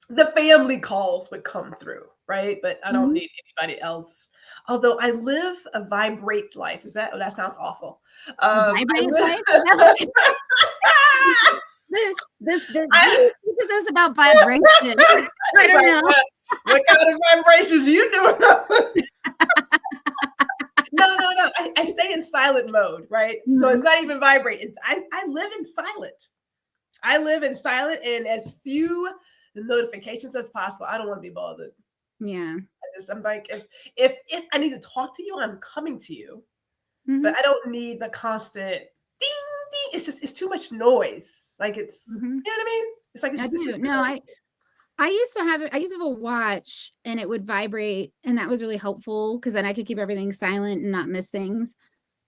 the family calls would come through, right? But I don't Mhm. need anybody else. Although I live a vibrate life. Is that, oh, that sounds awful. A I vibrant live life? Is that what the I, G teaches us about vibration. I it's don't like, know. what kind of vibrations you doing? No. I stay in silent mode, right? So it's Mhm. not even vibrate. It's I live in silent. I live in silent and as few notifications as possible. I don't want to be bothered. Yeah. I'm like, if I need to talk to you, I'm coming to you. But Mhm. I don't need the constant ding ding. It's too much noise. Like Mhm. you know what I mean? It's like I it's do. just No, I used to have a watch and it would vibrate, and that was really helpful because then I could keep everything silent and not miss things.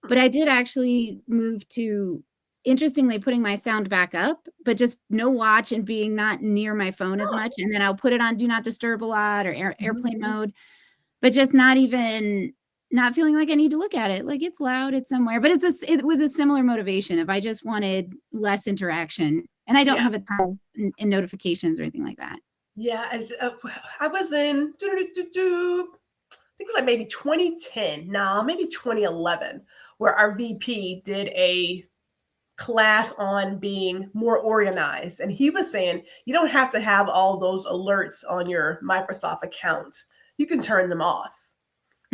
But I did actually move to, interestingly, putting my sound back up, but just no watch and being not near my phone as much. And then I'll put it on do not disturb a lot or airplane Mhm. mode, but just not feeling like I need to look at it. Like it's loud, it's somewhere. But it was a similar motivation if I just wanted less interaction. And I don't Yeah. have a ton in notifications or anything like that. Yeah, I was in, I think it was like maybe 2010, no, maybe 2011, where our VP did a class on being more organized. And he was saying you don't have to have all those alerts on your Microsoft account. You can turn them off.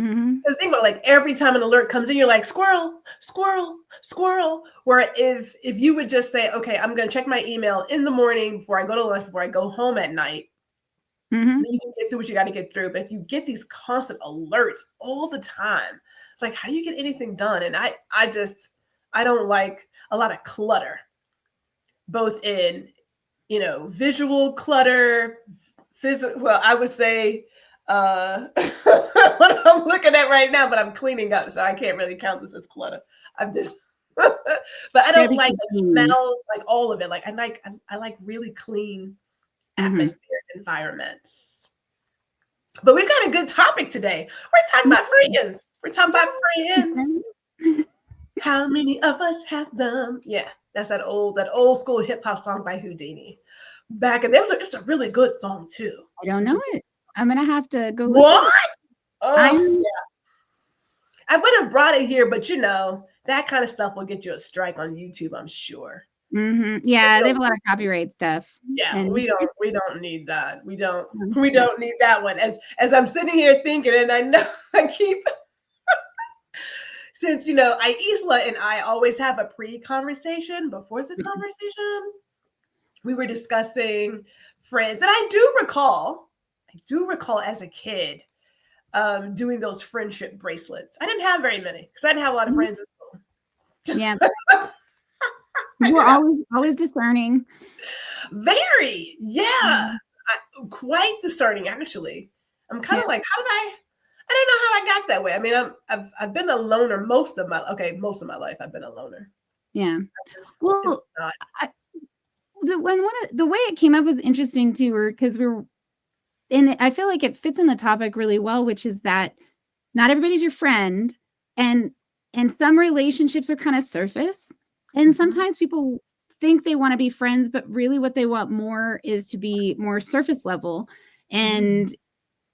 Mm-hmm. Because think about like every time an alert comes in, you're like squirrel, squirrel, squirrel. Where if you would just say, okay, I'm gonna check my email in the morning before I go to lunch, before I go home at night, Mm-hmm. then you can get through what you got to get through. But if you get these constant alerts all the time, it's like how do you get anything done? And I don't like a lot of clutter, both in visual clutter, physical. Well, I would say what I'm looking at right now, but I'm cleaning up, so I can't really count this as clutter. I'm just, but I Gotta don't be like the contained. smells, like all of it. Like I like really clean Mm-hmm. atmospheres, environments. But we've got a good topic today. We're talking about friends. We're talking about friends. How many of us have them? Yeah, that's that old school hip hop song by Houdini. Back in it's a really good song too. I don't It's a know good, it. I'm gonna have to go listen to what? it. Oh, I'm I would have brought it here, but that kind of stuff will get you a strike on YouTube, I'm sure. Yeah, they have a lot of copyright stuff. Yeah, And we don't need that. We don't need that one. As I'm sitting here thinking, and I know I keep since Aisla and I always have a pre-conversation before the conversation. We were discussing friends, and I do recall as a kid doing those friendship bracelets. I didn't have very many because I didn't have a lot of friends in school. yeah, I we're did have always discerning. very, yeah, Mhm. quite discerning actually. I'm kind Yeah. of like, how did I don't know how I got that way. I mean, I've been a loner most of my life. I've been a loner. Yeah. It's Well, not. I, the way it came up was interesting too, because I feel like it fits in the topic really well, which is that not everybody's your friend, and some relationships are kind of surface, and Mhm. sometimes people think they want to be friends, but really what they want more is to be more surface level. Mhm.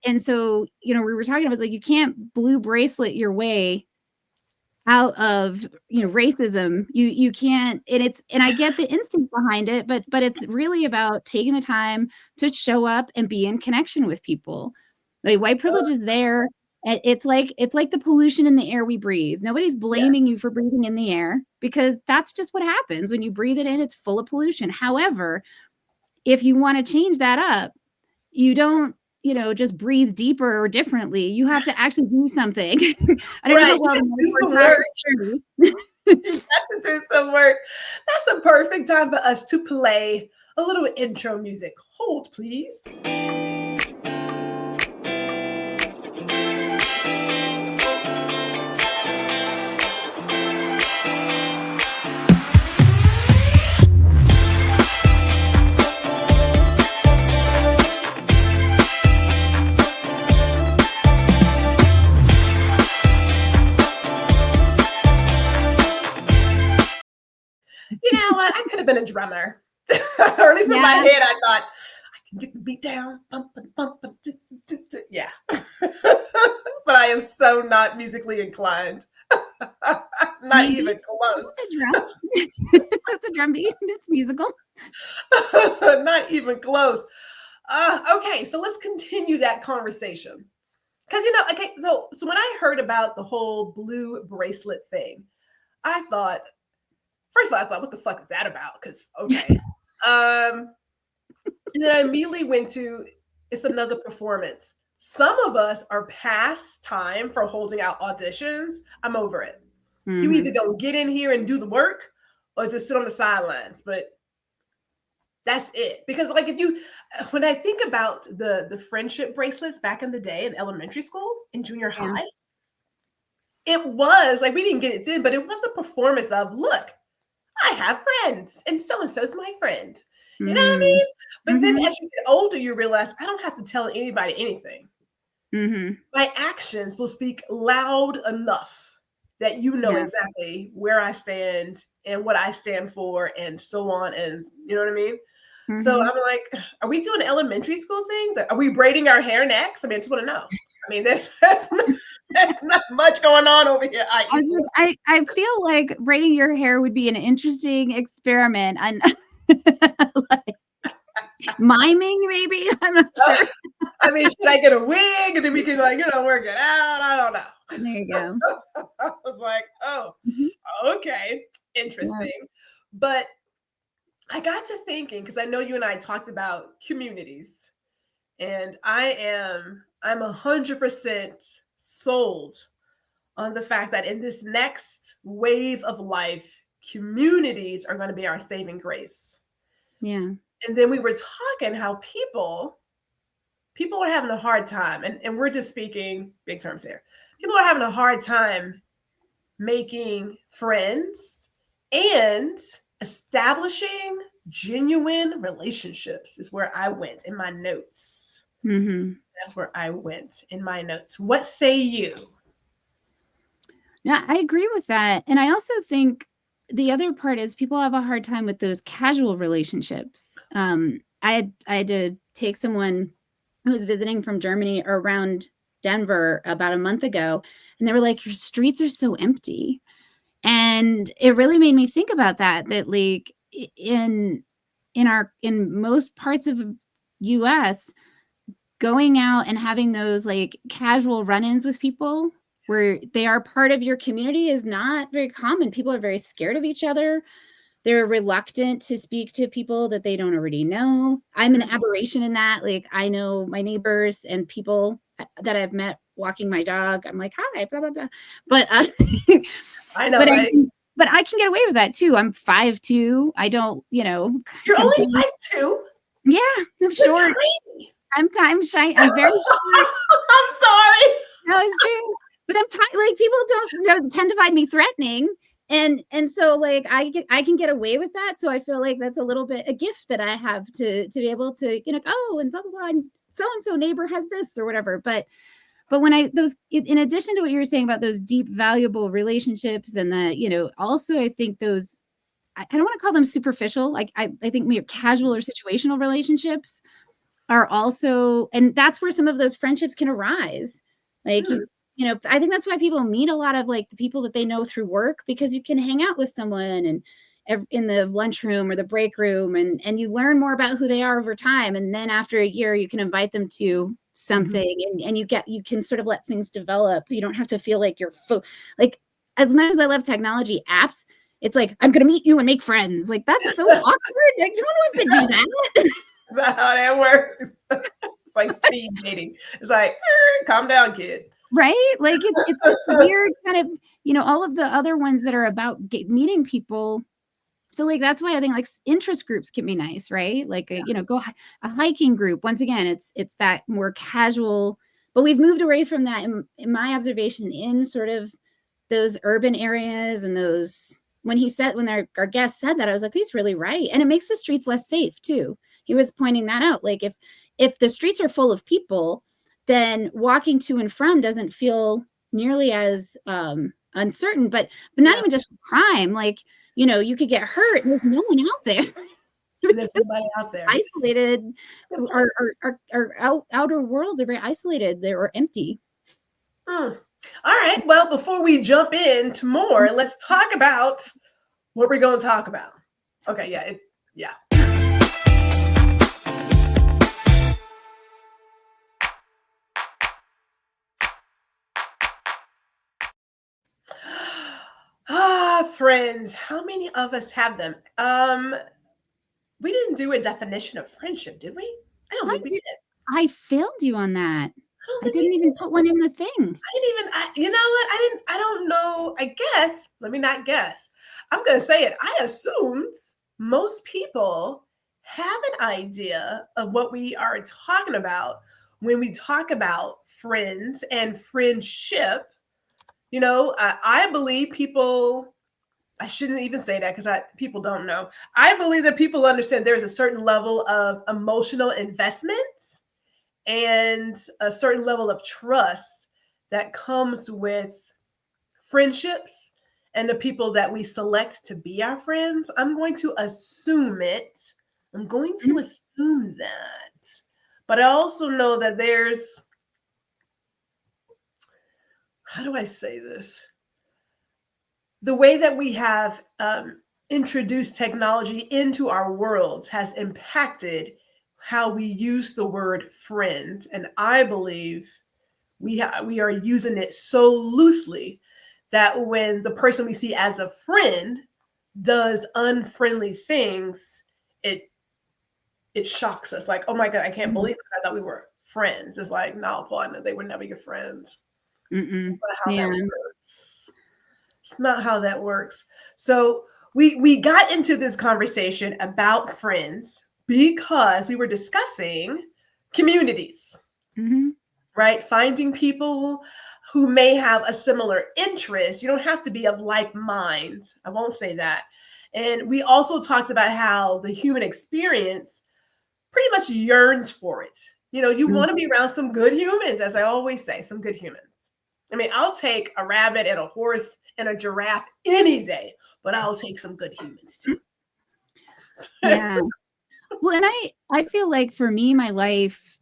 And so, we were talking about like you can't blue bracelet your way out of racism. You can't, and I get the instinct behind it, but it's really about taking the time to show up and be in connection with people. Like white privilege is there. It's like the pollution in the air we breathe. Nobody's Yeah. blaming you for breathing in the air, because that's just what happens when you breathe it in. It's full of pollution. However, if you want to change that up, you don't, just breathe deeper or differently. You have to actually do something. I don't know Right. how You well the got to do metaphors some are work. for You got to do some work. That's a perfect time for us to play a little intro music. Hold, please. You know what? I could have been a drummer. Or at least in my Yeah. head, I thought get the beat down. Yeah. But I am so not musically inclined. Not Maybe even close. it's a drum. That's a drum beat. It's musical. Not even close. Okay, so let's continue that conversation. Because okay, so when I heard about the whole blue bracelet thing, I thought, first of all, I thought, what the fuck is that about? Because okay, and then I immediately went to, it's another performance. Some of us are past time for holding out auditions. I'm over it. Mm-hmm. You either don't get in here and do the work, or just sit on the sidelines. But that's it. Because like when I think about the friendship bracelets back in the day in elementary school, in junior high, it was like, we didn't get it then, but it was a performance of, look, I have friends, and so's my friend. You know what I mean? But then as you get older, you realize I don't have to tell anybody anything. My actions will speak loud enough that you know exactly where I stand and what I stand for, and so on. And you know what I mean? So I'm like, are we doing elementary school things? Are we braiding our hair next? I mean, I just want to know. I mean, there's not much going on over here. I feel like braiding your hair would be an interesting experiment. And like miming, maybe? I'm not sure. I mean, should I get a wig and then we can work it out? I don't know. There you go. I was like, oh, okay, interesting. Yeah. But I got to thinking, because I know you and I talked about communities, and I'm 100% sold on the fact that in this next wave of life, communities are going to be our saving grace. Yeah. And then we were talking how people are having a hard time, and we're just speaking big terms here. People are having a hard time making friends and establishing genuine relationships is where I went in my notes. That's where I went in my notes. What say you? Yeah, I agree with that. And I also think the other part is people have a hard time with those casual relationships. I had to take someone who was visiting from Germany around Denver about a month ago, and they were like, your streets are so empty. And it really made me think about that like in most parts of US, going out and having those like casual run-ins with people where they are part of your community is not very common. People are very scared of each other. They're reluctant to speak to people that they don't already know. I'm an aberration in that. Like, I know my neighbors and people that I've met walking my dog. I'm like, hi, blah, blah, blah. But I know, right? But I can get away with that too. I'm 5'2". I don't, You're only 5'2"? Yeah, I'm short. I'm shy. I'm very short. I'm sorry. No, it's true. But I'm like, people don't tend to find me threatening. And so like I can get away with that. So I feel like that's a little bit a gift that I have to be able to, go and blah, blah, blah. And so neighbor has this or whatever. But when in addition to what you were saying about those deep, valuable relationships and that, also I think those, I don't want to call them superficial. Like I think more casual or situational relationships are also, and that's where some of those friendships can arise. Like, I think that's why people meet a lot of like the people that they know through work, because you can hang out with someone and in the lunchroom or the break room and you learn more about who they are over time. And then after a year, you can invite them to something and you can sort of let things develop. You don't have to feel like you're like, as much as I love technology apps, it's like, I'm going to meet you and make friends. Like, that's so awkward. Like, no one wants to do that. That's how that works. It's like speed dating. It's like, calm down, kid. Right? Like it's this weird kind of, all of the other ones that are about meeting people. So like, that's why I think like interest groups can be nice, right? Like, go a hiking group. Once again, it's that more casual, but we've moved away from that in my observation in sort of those urban areas and those, when our guest said that, I was like, he's really right. And it makes the streets less safe too. He was pointing that out. Like if the streets are full of people, then walking to and from doesn't feel nearly as uncertain, but not even just crime. Like, you could get hurt and there's no one out there. There's somebody out there. Isolated. Our outer worlds are very isolated. They're empty. All right. Well, before we jump into more, let's talk about what we're going to talk about. Okay. Yeah. Friends. How many of us have them? We didn't do a definition of friendship, did we? I don't think we did. I failed you on that. I didn't even put one in the thing. You know what? I don't know. I guess, let me not guess. I'm going to say it. I assumed most people have an idea of what we are talking about when we talk about friends and friendship. You know, I believe people, I shouldn't even say that because people don't know. I believe that people understand there's a certain level of emotional investment and a certain level of trust that comes with friendships and the people that we select to be our friends. I'm going to assume it. I'm going to assume that. But I also know that there's, how do I say this? The way that we have introduced technology into our worlds has impacted how we use the word friend. And I believe we are using it so loosely that when the person we see as a friend does unfriendly things, it shocks us. Like, oh my God, I can't believe it, I thought we were friends. It's like, no, Paul, they were never your friends. That's not how that works. It's not how that works. So we got into this conversation about friends because we were discussing communities, right? Finding people who may have a similar interest. You don't have to be of like mind. I won't say that. And we also talked about how the human experience pretty much yearns for it. You know, you want to be around some good humans, as I always say, some good humans. I mean, I'll take a rabbit and a horse and a giraffe any day, but I'll take some good humans too. Yeah. Well, and I feel like for me, my life,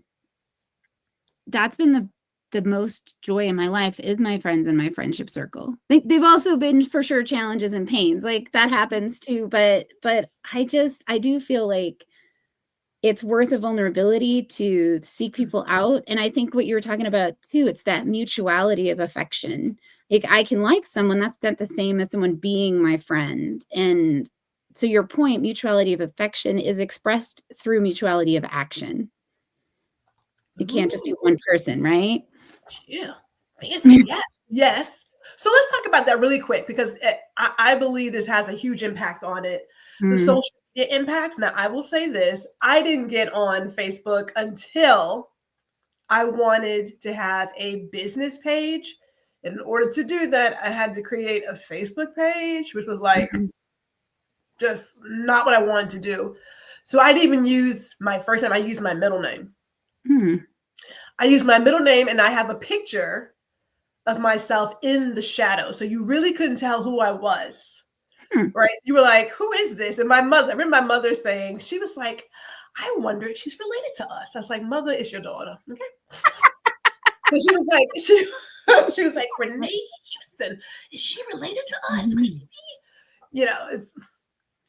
that's been the most joy in my life is my friends and my friendship circle. They've also been for sure challenges and pains. Like that happens too. But I do feel like it's worth a vulnerability to seek people out. And I think what you were talking about too, it's that mutuality of affection. Like I can like someone, that's not the same as someone being my friend. And so your point, mutuality of affection is expressed through mutuality of action. It can't just be one person, right? Yeah. Fancy. Yes. So let's talk about that really quick because I believe this has a huge impact on it. The social media impact. Now, I will say this. I didn't get on Facebook until I wanted to have a business page. And in order to do that, I had to create a Facebook page, which was like just not what I wanted to do. So I didn't even use my first name. I used my middle name. I used my middle name and I have a picture of myself in the shadow. So you really couldn't tell who I was. Right? You were like, who is this? And my mother, I remember my mother saying, she was like, I wonder if she's related to us. I was like, mother, it's your daughter. Okay. So she was like, she was like, Renee Houston, is she related to us? Could she be? You know, it's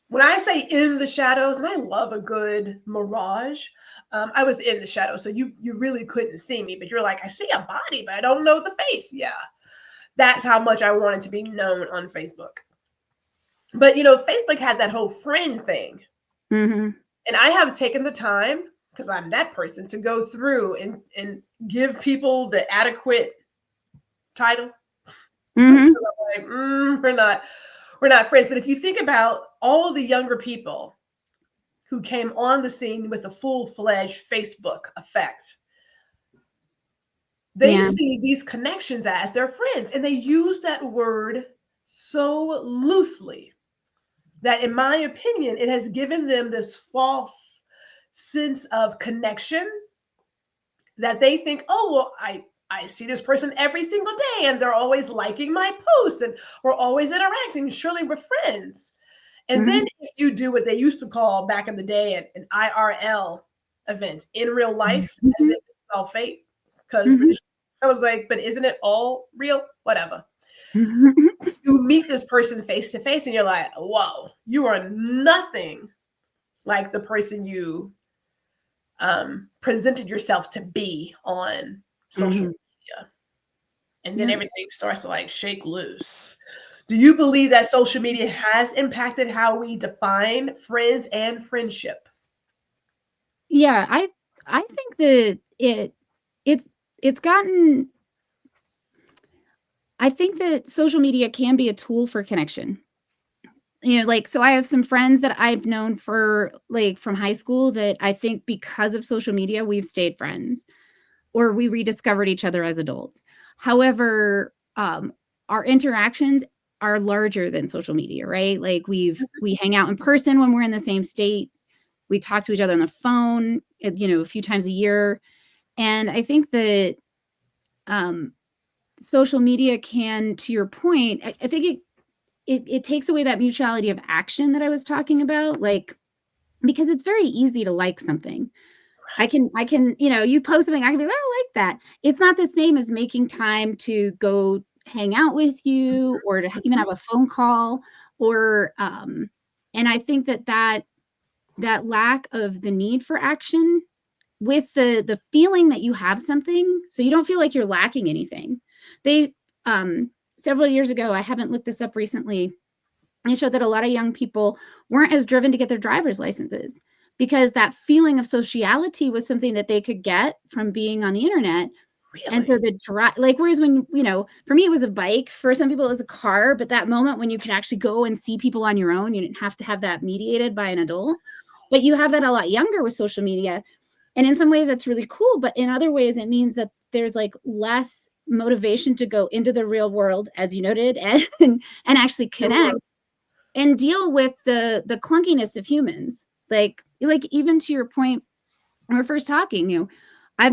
when I say in the shadows, and I love a good mirage, I was in the shadows. So you really couldn't see me, but you're like, I see a body, but I don't know the face. Yeah. That's how much I wanted to be known on Facebook. But, you know, Facebook had that whole friend thing. And I have taken the time, because I'm that person, to go through and give people the adequate title. I'm like, we're not friends. But if you think about all the younger people who came on the scene with a full-fledged Facebook effect, they see these connections as their friends, and they use that word so loosely that, in my opinion, it has given them this false sense of connection that they think, oh, well, I see this person every single day and they're always liking my posts and we're always interacting. Surely we're friends. And then if you do what they used to call back in the day an IRL event in real life, as if it's all fake, because I was like, but isn't it all real? Whatever. You meet this person face to face and you're like, whoa, you are nothing like the person you presented yourself to be on social media. And then everything starts to like shake loose. Do you believe that social media has impacted how we define friends and friendship? Yeah, I think that it's gotten. I think that social media can be a tool for connection. Like, so I have some friends that I've known for like from high school that I think because of social media, we've stayed friends or we rediscovered each other as adults. However, our interactions are larger than social media, right? Like we hang out in person when we're in the same state. We talk to each other on the phone, a few times a year. And I think that social media can, to your point, I think it takes away that mutuality of action that I was talking about, like, because it's very easy to like something. I can, you post something, I can be like, oh, I like that. It's not the same as making time to go hang out with you or to even have a phone call or, and I think that lack of the need for action with the feeling that you have something, so you don't feel like you're lacking anything. They, several years ago, I haven't looked this up recently, they showed that a lot of young people weren't as driven to get their driver's licenses because that feeling of sociality was something that they could get from being on the internet. And so Really? like, whereas when, for me, it was a bike. For some people, it was a car. But that moment when you could actually go and see people on your own, you didn't have to have that mediated by an adult. But you have that a lot younger with social media. And in some ways, that's really cool. But in other ways, it means that there's like less motivation to go into the real world, as you noted, and actually connect and deal with the clunkiness of humans. Like even to your point, when we're first talking, I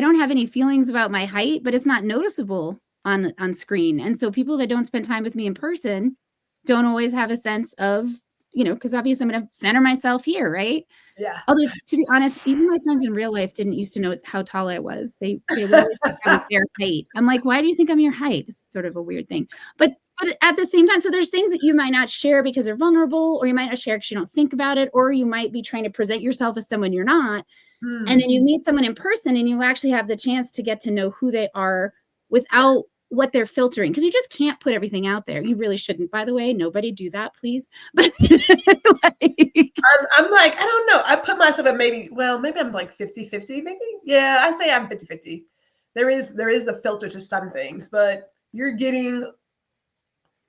don't have any feelings about my height, but it's not noticeable on screen. And so people that don't spend time with me in person don't always have a sense of, because obviously I'm going to center myself here, right? Yeah. Although, to be honest, even my friends in real life didn't used to know how tall I was. They would always think I was their height. I'm like, why do you think I'm your height? It's sort of a weird thing. But at the same time, so there's things that you might not share because they're vulnerable, or you might not share because you don't think about it, or you might be trying to present yourself as someone you're not. And then you meet someone in person and you actually have the chance to get to know who they are without what they're filtering, because you just can't put everything out there. You really shouldn't, by the way. Nobody do that, please. But I'm like, I don't know. I put myself at maybe I'm like 50-50, maybe. Yeah, I say I'm 50-50. There is a filter to some things, but you're getting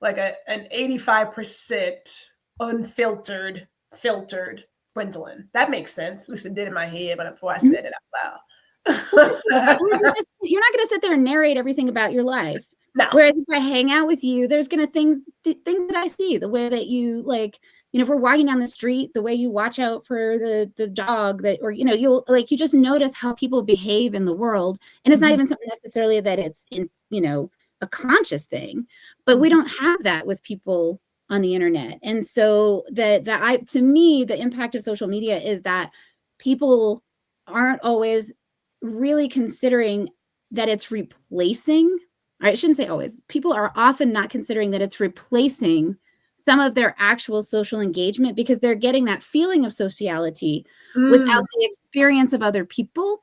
like an 85% unfiltered, filtered Gwendolyn. That makes sense. At least it did in my head, but before I said it out loud. You're not going to sit there and narrate everything about your life. No. Whereas if I hang out with you, there's going to things that I see, the way that you like, if we're walking down the street, the way you watch out for the dog that, or, you'll like, you just notice how people behave in the world. And it's not even something necessarily that it's in, a conscious thing, but we don't have that with people on the internet. And so to me, the impact of social media is that people aren't always really considering that it's replacing, I shouldn't say always, people are often not considering that it's replacing some of their actual social engagement, because they're getting that feeling of sociality without the experience of other people,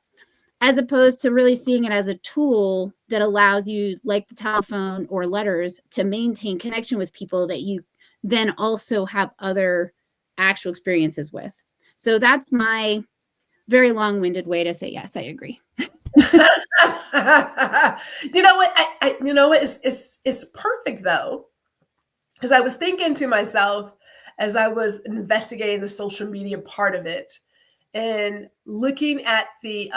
as opposed to really seeing it as a tool that allows you, like the telephone or letters, to maintain connection with people that you then also have other actual experiences with. So that's my very long-winded way to say yes, I agree. You know what? You know what? It's perfect though, because I was thinking to myself as I was investigating the social media part of it and looking at the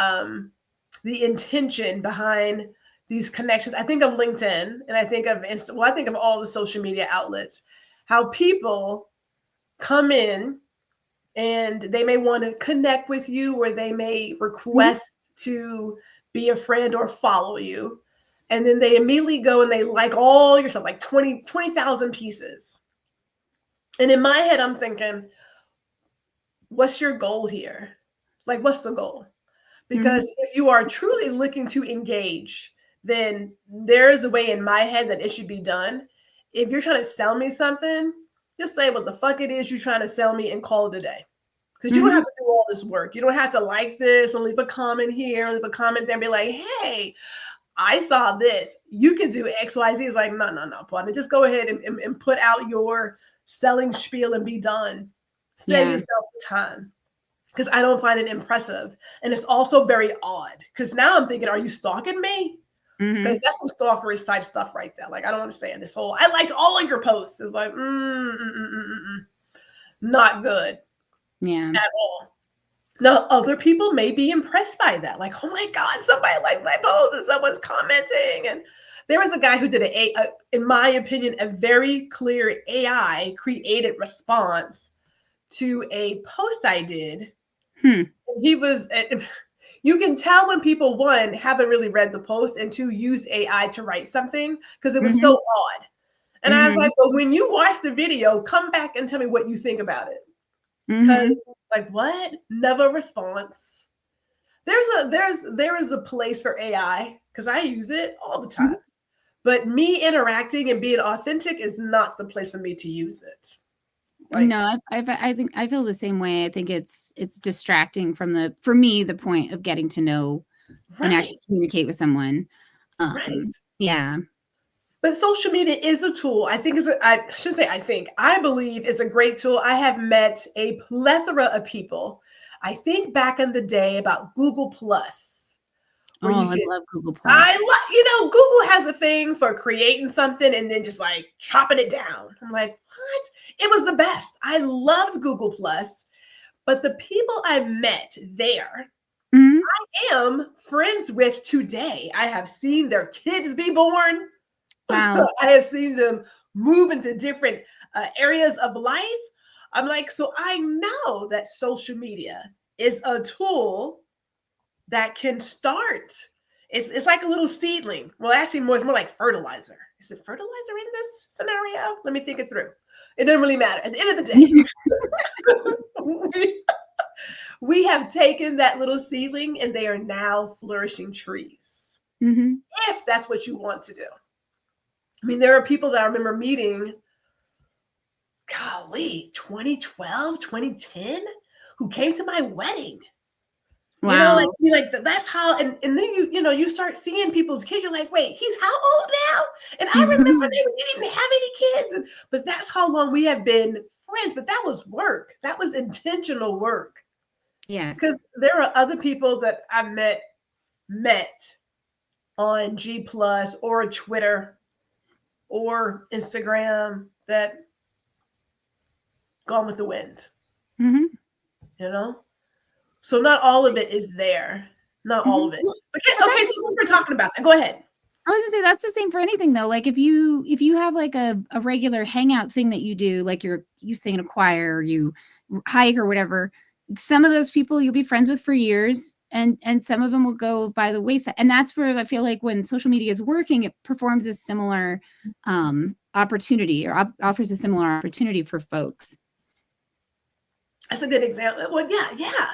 intention behind these connections. I think of LinkedIn and I think of I think of all the social media outlets, how people come in and they may want to connect with you, or they may request to be a friend or follow you. And then they immediately go and they like all your stuff, like 20,000 pieces. And in my head, I'm thinking, what's your goal here? Like, what's the goal? Because if you are truly looking to engage, then there is a way in my head that it should be done. If you're trying to sell me something, just say what the fuck it is you're trying to sell me and call it a day. Because you don't have to do all this work. You don't have to like this and leave a comment here, leave a comment there and be like, hey, I saw this. You can do X, Y, Z. It's like, no, partner. Just go ahead and put out your selling spiel and be done. Save yourself the time. Because I don't find it impressive. And it's also very odd. Because now I'm thinking, are you stalking me? Because that's some stalkerish type stuff right there. Like, I don't understand this whole, I liked all of your posts. It's like, not good. Yeah. At all. Now, other people may be impressed by that. Like, oh my God, somebody liked my post and someone's commenting. And there was a guy who did in my opinion, a very clear AI created response to a post I did. He was, you can tell when people, one, haven't really read the post, and two, use AI to write something because it was so odd. And I was like, well, when you watch the video, come back and tell me what you think about it. Because like, what? Never response. There is a place for AI because I use it all the time. But me interacting and being authentic is not the place for me to use it. Like, no, I think I feel the same way. I think it's distracting from for me, the point of getting to know and actually communicate with someone. Yeah. But social media is a tool. I think I shouldn't say I think. I believe it's a great tool. I have met a plethora of people. I think back in the day about Google Plus. I love Google Plus. Google has a thing for creating something and then just like chopping it down. I'm like, what? It was the best. I loved Google Plus. But the people I met there, I am friends with today. I have seen their kids be born. Wow. I have seen them move into different areas of life. I'm like, so I know that social media is a tool that can start. It's like a little seedling. Well, actually, it's more like fertilizer. Is it fertilizer in this scenario? Let me think it through. It doesn't really matter. At the end of the day, we have taken that little seedling and they are now flourishing trees. If that's what you want to do. I mean, there are people that I remember meeting, golly, 2012, 2010, who came to my wedding. Wow. That's how, and then you start seeing people's kids. You're like, wait, he's how old now? And I remember they didn't have any kids. But that's how long we have been friends. But that was work. That was intentional work. Yes. Because there are other people that I met on G Plus or Twitter or Instagram that gone with the wind. So not all of it is there. Not all of it. Okay, so since we're talking about that, go ahead. I was gonna say that's the same for anything though. Like if you have like a regular hangout thing that you do, like you sing in a choir or you hike or whatever, some of those people you'll be friends with for years and some of them will go by the wayside. And that's where I feel like when social media is working, it performs a similar opportunity or offers a similar opportunity for folks. That's a good example. Well, yeah.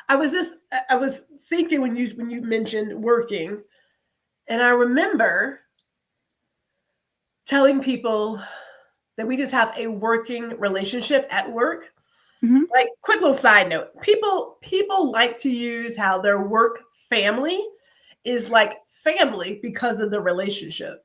I was thinking when you mentioned working, and I remember telling people that we just have a working relationship at work. Like, quick little side note, people like to use how their work family is like family because of the relationship.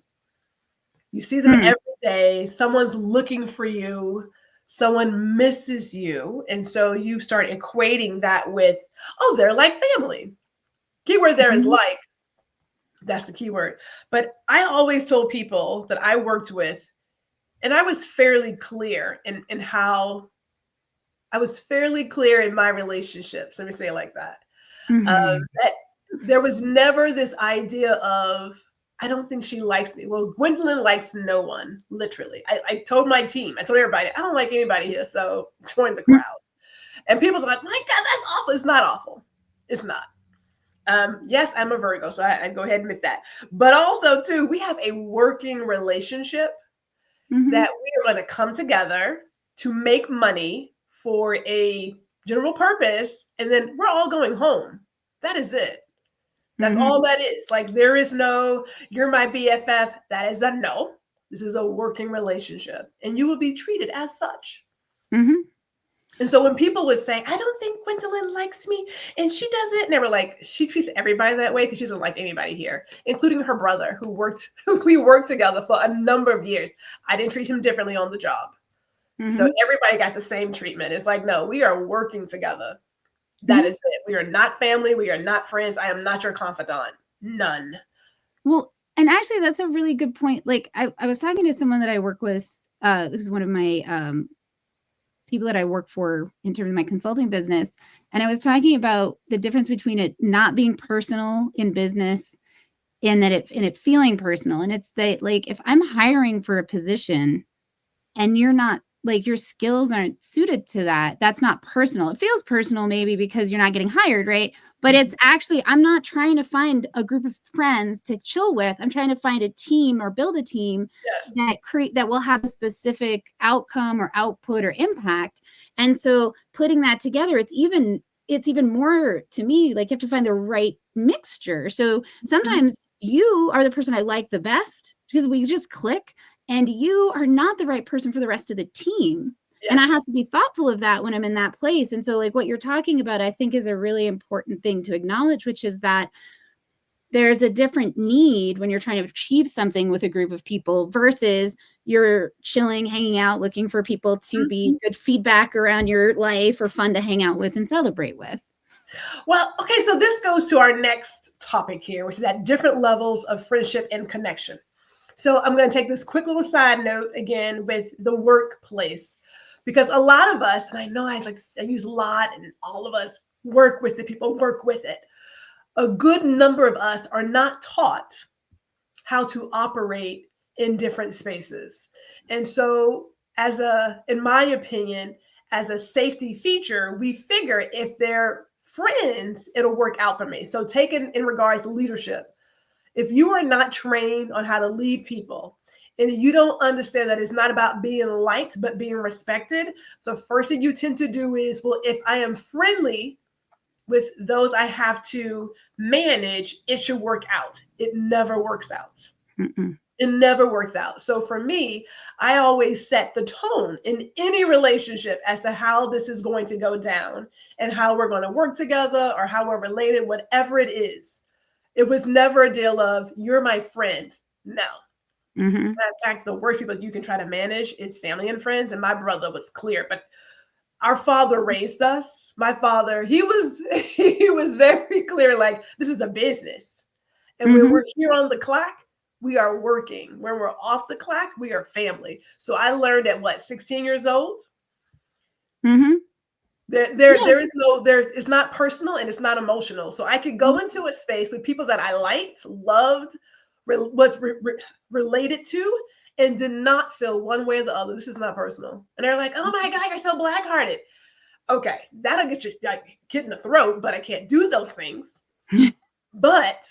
You see them every day. Someone's looking for you. Someone misses you. And so you start equating that with, oh, they're like family. Keyword there is like. That's the keyword. But I always told people that I worked with, and I was fairly clear in how I was fairly clear in my relationships. Let me say it like that. That there was never this idea of, I don't think she likes me. Well, Gwendolyn likes no one, literally. I told my team, I told everybody, I don't like anybody here, so join the crowd. And people are like, my God, that's awful. It's not awful. It's not. Yes, I'm a Virgo, so I go ahead and admit that. But also, too, we have a working relationship that we are going to come together to make money for a general purpose, and then we're all going home. That is it. That's all that is. Like, there is no, you're my BFF. That is a no. This is a working relationship, and you will be treated as such. And so when people would say, I don't think Gwendolyn likes me, and she doesn't, and they were like, she treats everybody that way because she doesn't like anybody here, including her brother who we worked together for a number of years. I didn't treat him differently on the job. So everybody got the same treatment. It's like, no, we are working together. That is it. We are not family. We are not friends. I am not your confidant. None. Well, and actually, that's a really good point. Like, I was talking to someone that I work with, who's one of my people that I work for in terms of my consulting business. And I was talking about the difference between it not being personal in business and that it feeling personal. And it's that, like, if I'm hiring for a position and you're not, like, your skills aren't suited to that, that's not personal. It feels personal maybe because you're not getting hired, right? But it's actually, I'm not trying to find a group of friends to chill with. I'm trying to find a team or build a team that will have a specific outcome or output or impact. And so putting that together, it's even more, to me, like, you have to find the right mixture. So sometimes you are the person I like the best because we just click, and you are not the right person for the rest of the team. Yes. And I have to be thoughtful of that when I'm in that place. And so, like, what you're talking about, I think, is a really important thing to acknowledge, which is that there's a different need when you're trying to achieve something with a group of people versus you're chilling, hanging out, looking for people to be good feedback around your life or fun to hang out with and celebrate with. Well, okay, so this goes to our next topic here, which is at different levels of friendship and connection. So I'm going to take this quick little side note again with the workplace, because a lot of us, and I know I use a lot, and all of us work with the people, work with it. A good number of us are not taught how to operate in different spaces. And so in my opinion, as a safety feature, we figure if they're friends, it'll work out for me. So taken in regards to leadership, if you are not trained on how to lead people and you don't understand that it's not about being liked, but being respected, the first thing you tend to do is, well, if I am friendly with those I have to manage, it should work out. It never works out. It never works out. So for me, I always set the tone in any relationship as to how this is going to go down and how we're going to work together or how we're related, whatever it is. It was never a deal of, you're my friend. No. In fact, the worst people you can try to manage is family and friends. And my brother was clear, but our father raised us. My father, he was very clear, like, this is a business. And when we're here on the clock, we are working. When we're off the clock, we are family. So I learned at 16 years old? It's not personal and it's not emotional. So I could go into a space with people that I liked, loved, was related to, and did not feel one way or the other. This is not personal. And they're like, oh my God, you're so black-hearted. Okay, that'll get you hit in the throat, but I can't do those things. But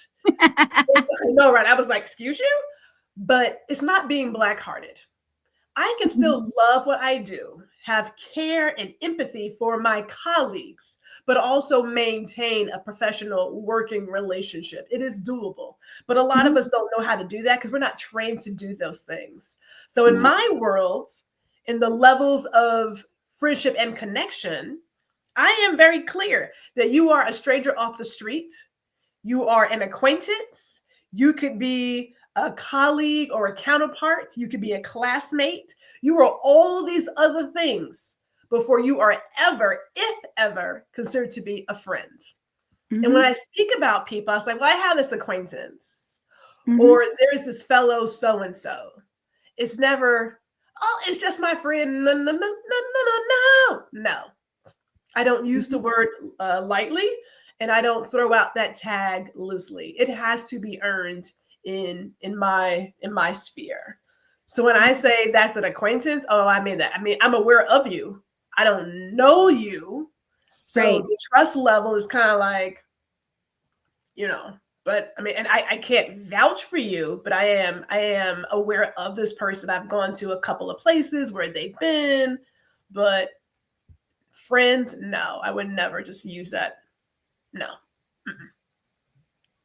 no, right? I was like, excuse you? But it's not being black-hearted. I can still love what I do, have care and empathy for my colleagues, but also maintain a professional working relationship. It is doable. But a lot of us don't know how to do that because we're not trained to do those things. So in my world, in the levels of friendship and connection, I am very clear that you are a stranger off the street. You are an acquaintance. You could be a colleague or a counterpart. You could be a classmate. You are all these other things before you are ever, if ever, considered to be a friend. And when I speak about people, I was like, well, I have this acquaintance, or there's this fellow so-and-so. It's never, oh, it's just my friend. No. I don't use the word lightly, and I don't throw out that tag loosely. It has to be earned in my sphere. So when I say that's an acquaintance, oh, I mean that. I mean, I'm aware of you. I don't know you. So the trust level is kind of like, but I mean, and I can't vouch for you, but I am aware of this person. I've gone to a couple of places where they've been, but friends, no, I would never just use that. No.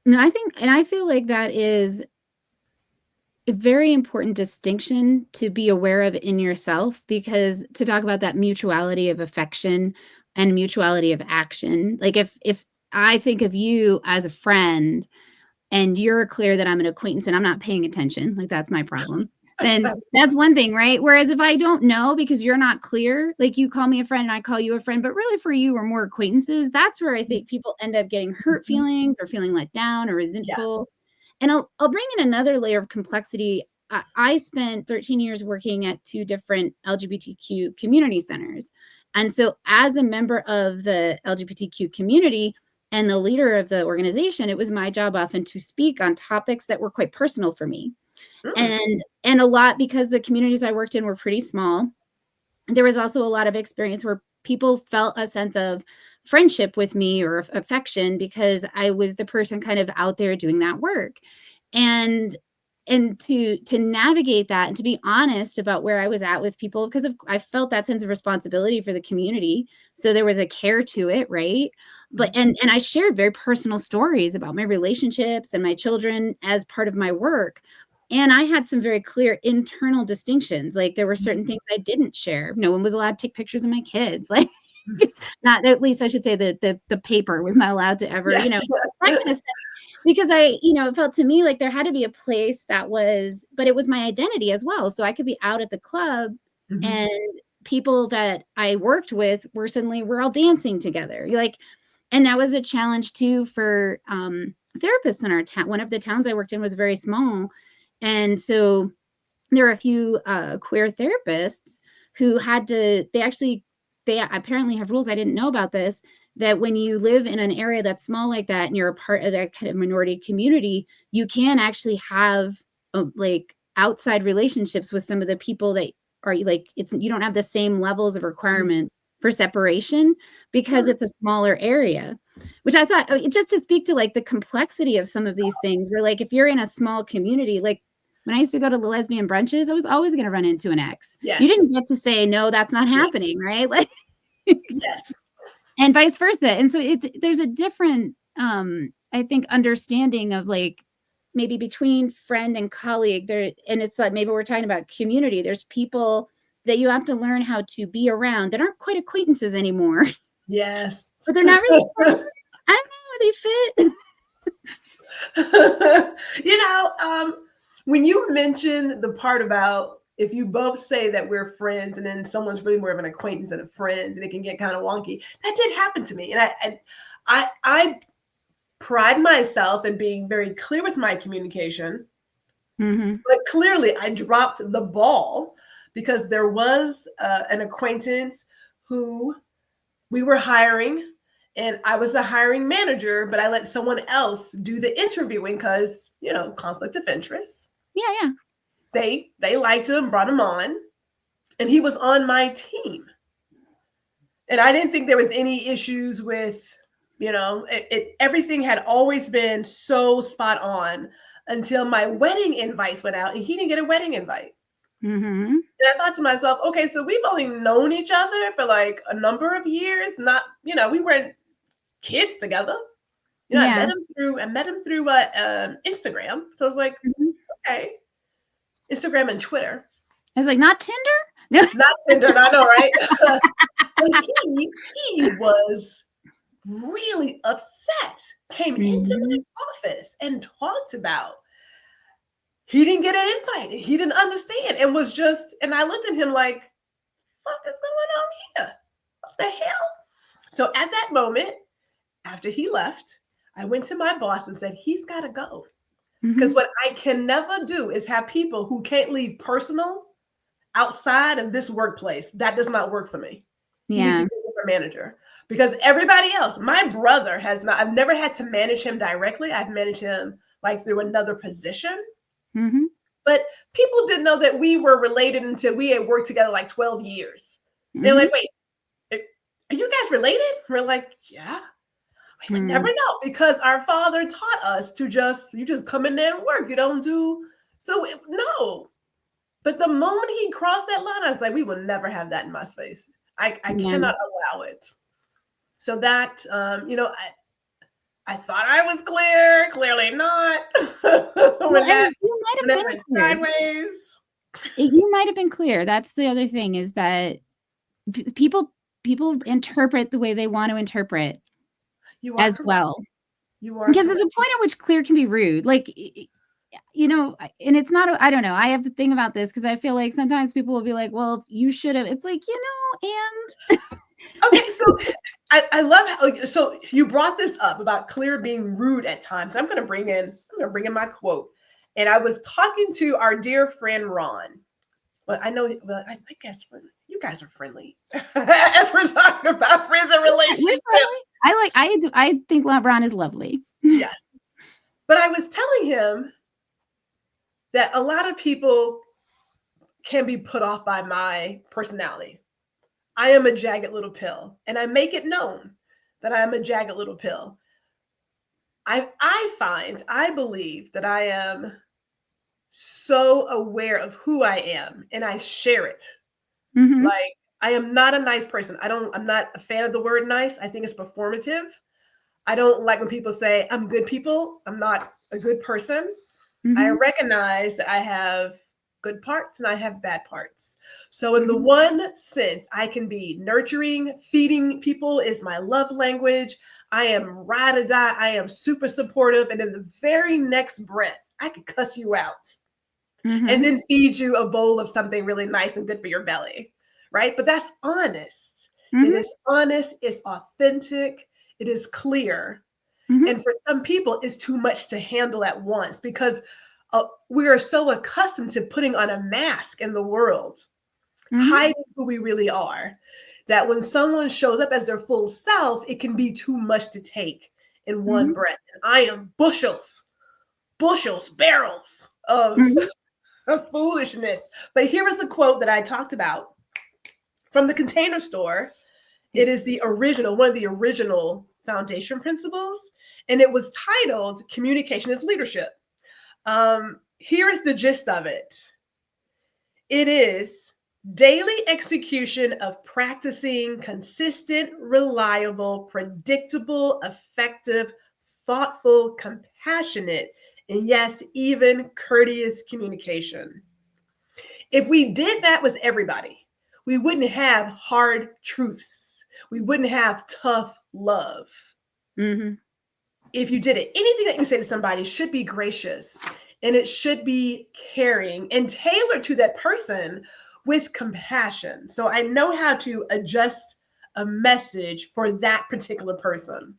No, I think, and I feel like that is a very important distinction to be aware of in yourself, because to talk about that mutuality of affection and mutuality of action, like if I think of you as a friend and you're clear that I'm an acquaintance and I'm not paying attention, like that's my problem, then that's one thing, right? Whereas if I don't know because you're not clear, like you call me a friend and I call you a friend, but really for you we're more acquaintances, that's where I think people end up getting hurt feelings or feeling let down or resentful. And I'll bring in another layer of complexity. I spent 13 years working at 2 different LGBTQ community centers. And so as a member of the LGBTQ community and the leader of the organization, it was my job often to speak on topics that were quite personal for me. And a lot, because the communities I worked in were pretty small, there was also a lot of experience where people felt a sense of friendship with me or affection because I was the person kind of out there doing that work. And to navigate that and to be honest about where I was at with people, because I felt that sense of responsibility for the community. So there was a care to it, right? But and I shared very personal stories about my relationships and my children as part of my work. And I had some very clear internal distinctions. Like there were certain things I didn't share. No one was allowed to take pictures of my kids. Like not, at least I should say the paper was not allowed to ever, that kind of stuff. Because it felt to me like there had to be a place that was, but it was my identity as well. So I could be out at the club and people that I worked with we're all dancing together. And that was a challenge too for therapists in our town. One of the towns I worked in was very small. And so there are a few queer therapists who they apparently have rules. I didn't know about this, that when you live in an area that's small like that and you're a part of that kind of minority community, you can actually have outside relationships with some of the people that are you don't have the same levels of requirements for separation because it's a smaller area, which I thought, just to speak to the complexity of some of these things, where if you're in a small community, when I used to go to the lesbian brunches, I was always going to run into an ex. Yes. You didn't get to say, no, that's not happening. Right. Yes. And vice versa. And so there's a different, I think, understanding of maybe between friend and colleague there. And it's maybe we're talking about community. There's people that you have to learn how to be around that aren't quite acquaintances anymore. Yes. But they're not really, I don't know, they fit. When you mentioned the part about if you both say that we're friends and then someone's really more of an acquaintance than a friend, and it can get kind of wonky. That did happen to me. And I pride myself in being very clear with my communication. But clearly I dropped the ball because there was an acquaintance who we were hiring, and I was the hiring manager, but I let someone else do the interviewing because, conflict of interest. Yeah. They liked him, brought him on, and he was on my team. And I didn't think there was any issues with, everything had always been so spot on until my wedding invites went out and he didn't get a wedding invite. And I thought to myself, okay, so we've only known each other for a number of years. Not, we weren't kids together. I met him through Instagram. So I was like, okay, Instagram and Twitter. I was like, not Tinder? No. Not Tinder, I know, right? But he was really upset, came into my office and talked about he didn't get an invite. He didn't understand and was just, and I looked at him like, what is going on here? What the hell? So at that moment, after he left, I went to my boss and said, he's got to go. Because what I can never do is have people who can't leave personal outside of this workplace. That does not work for me. Yeah. He's a different manager. Because everybody else, my brother has not, I've never had to manage him directly. I've managed him through another position. But people didn't know that we were related until we had worked together 12 years. They're like, wait, are you guys related? We're like, yeah. We would never know because our father taught us to you just come in there and work. You don't do, no. But the moment he crossed that line, I was like, we will never have that in my space. I cannot allow it. So that, I thought I was clear, clearly not. Well, and you might have been clear. Sideways. You might have been clear. That's the other thing, is that people interpret the way they want to interpret as correct. well. You are because correct. there's a point at which clear can be rude. Like, and it's not, I don't know. I have the thing about this because I feel like sometimes people will be like, well, you should have. It's like, and. Okay, so I love how, so you brought this up about clear being rude at times. I'm going to bring in my quote. And I was talking to our dear friend Ron. Well, I know. Well, I guess you guys are friendly as we're talking about friends and relationships. I think Ron is lovely. Yes, but I was telling him that a lot of people can be put off by my personality. I am a jagged little pill, and I make it known that I am a jagged little pill. I believe that I am so aware of who I am, and I share it. Mm-hmm. Like, I am not a nice person. I'm not a fan of the word nice. I think it's performative. I don't like when people say I'm good people. I'm not a good person. Mm-hmm. I recognize that I have good parts and I have bad parts. So in the one sense, I can be nurturing, feeding people is my love language. I am ride or die. I am super supportive. And in the very next breath, I can cuss you out and then feed you a bowl of something really nice and good for your belly, right? But that's honest. It is honest. It's authentic. It is clear. And for some people, it's too much to handle at once because we are so accustomed to putting on a mask in the world. Hiding who we really are, that when someone shows up as their full self, it can be too much to take in one breath. And I am bushels, barrels of foolishness. But here is a quote that I talked about from the Container Store. It is one of the original foundation principles, and it was titled "Communication is Leadership." Here is the gist of it. It is daily execution of practicing consistent, reliable, predictable, effective, thoughtful, compassionate, and yes, even courteous communication. If we did that with everybody, we wouldn't have hard truths. We wouldn't have tough love. If you did it, anything that you say to somebody should be gracious, and it should be caring and tailored to that person with compassion. So I know how to adjust a message for that particular person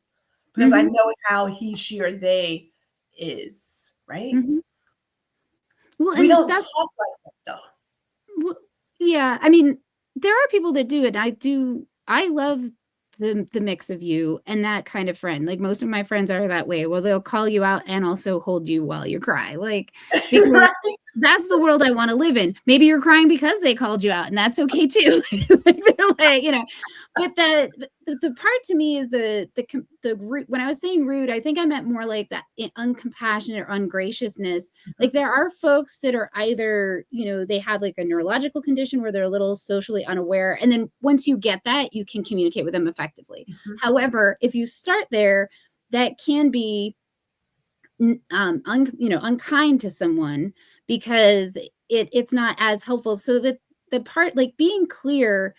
because I know how he, she, or they is, right? Well, we don't talk like that, though. Well, yeah, I mean, there are people that do it. I love the mix of you and that kind of friend. Like, most of my friends are that way. Well, they'll call you out and also hold you while you cry. Like, because right. That's the world I want to live in. Maybe you're crying because they called you out, and that's okay too. But the part to me is the when I was saying rude, I think I meant more like that uncompassionate or ungraciousness. Like, there are folks that are either, they have like a neurological condition where they're a little socially unaware. And then once you get that, you can communicate with them effectively. However, if you start there, that can be unkind to someone because it's not as helpful. So that the part, like, being clear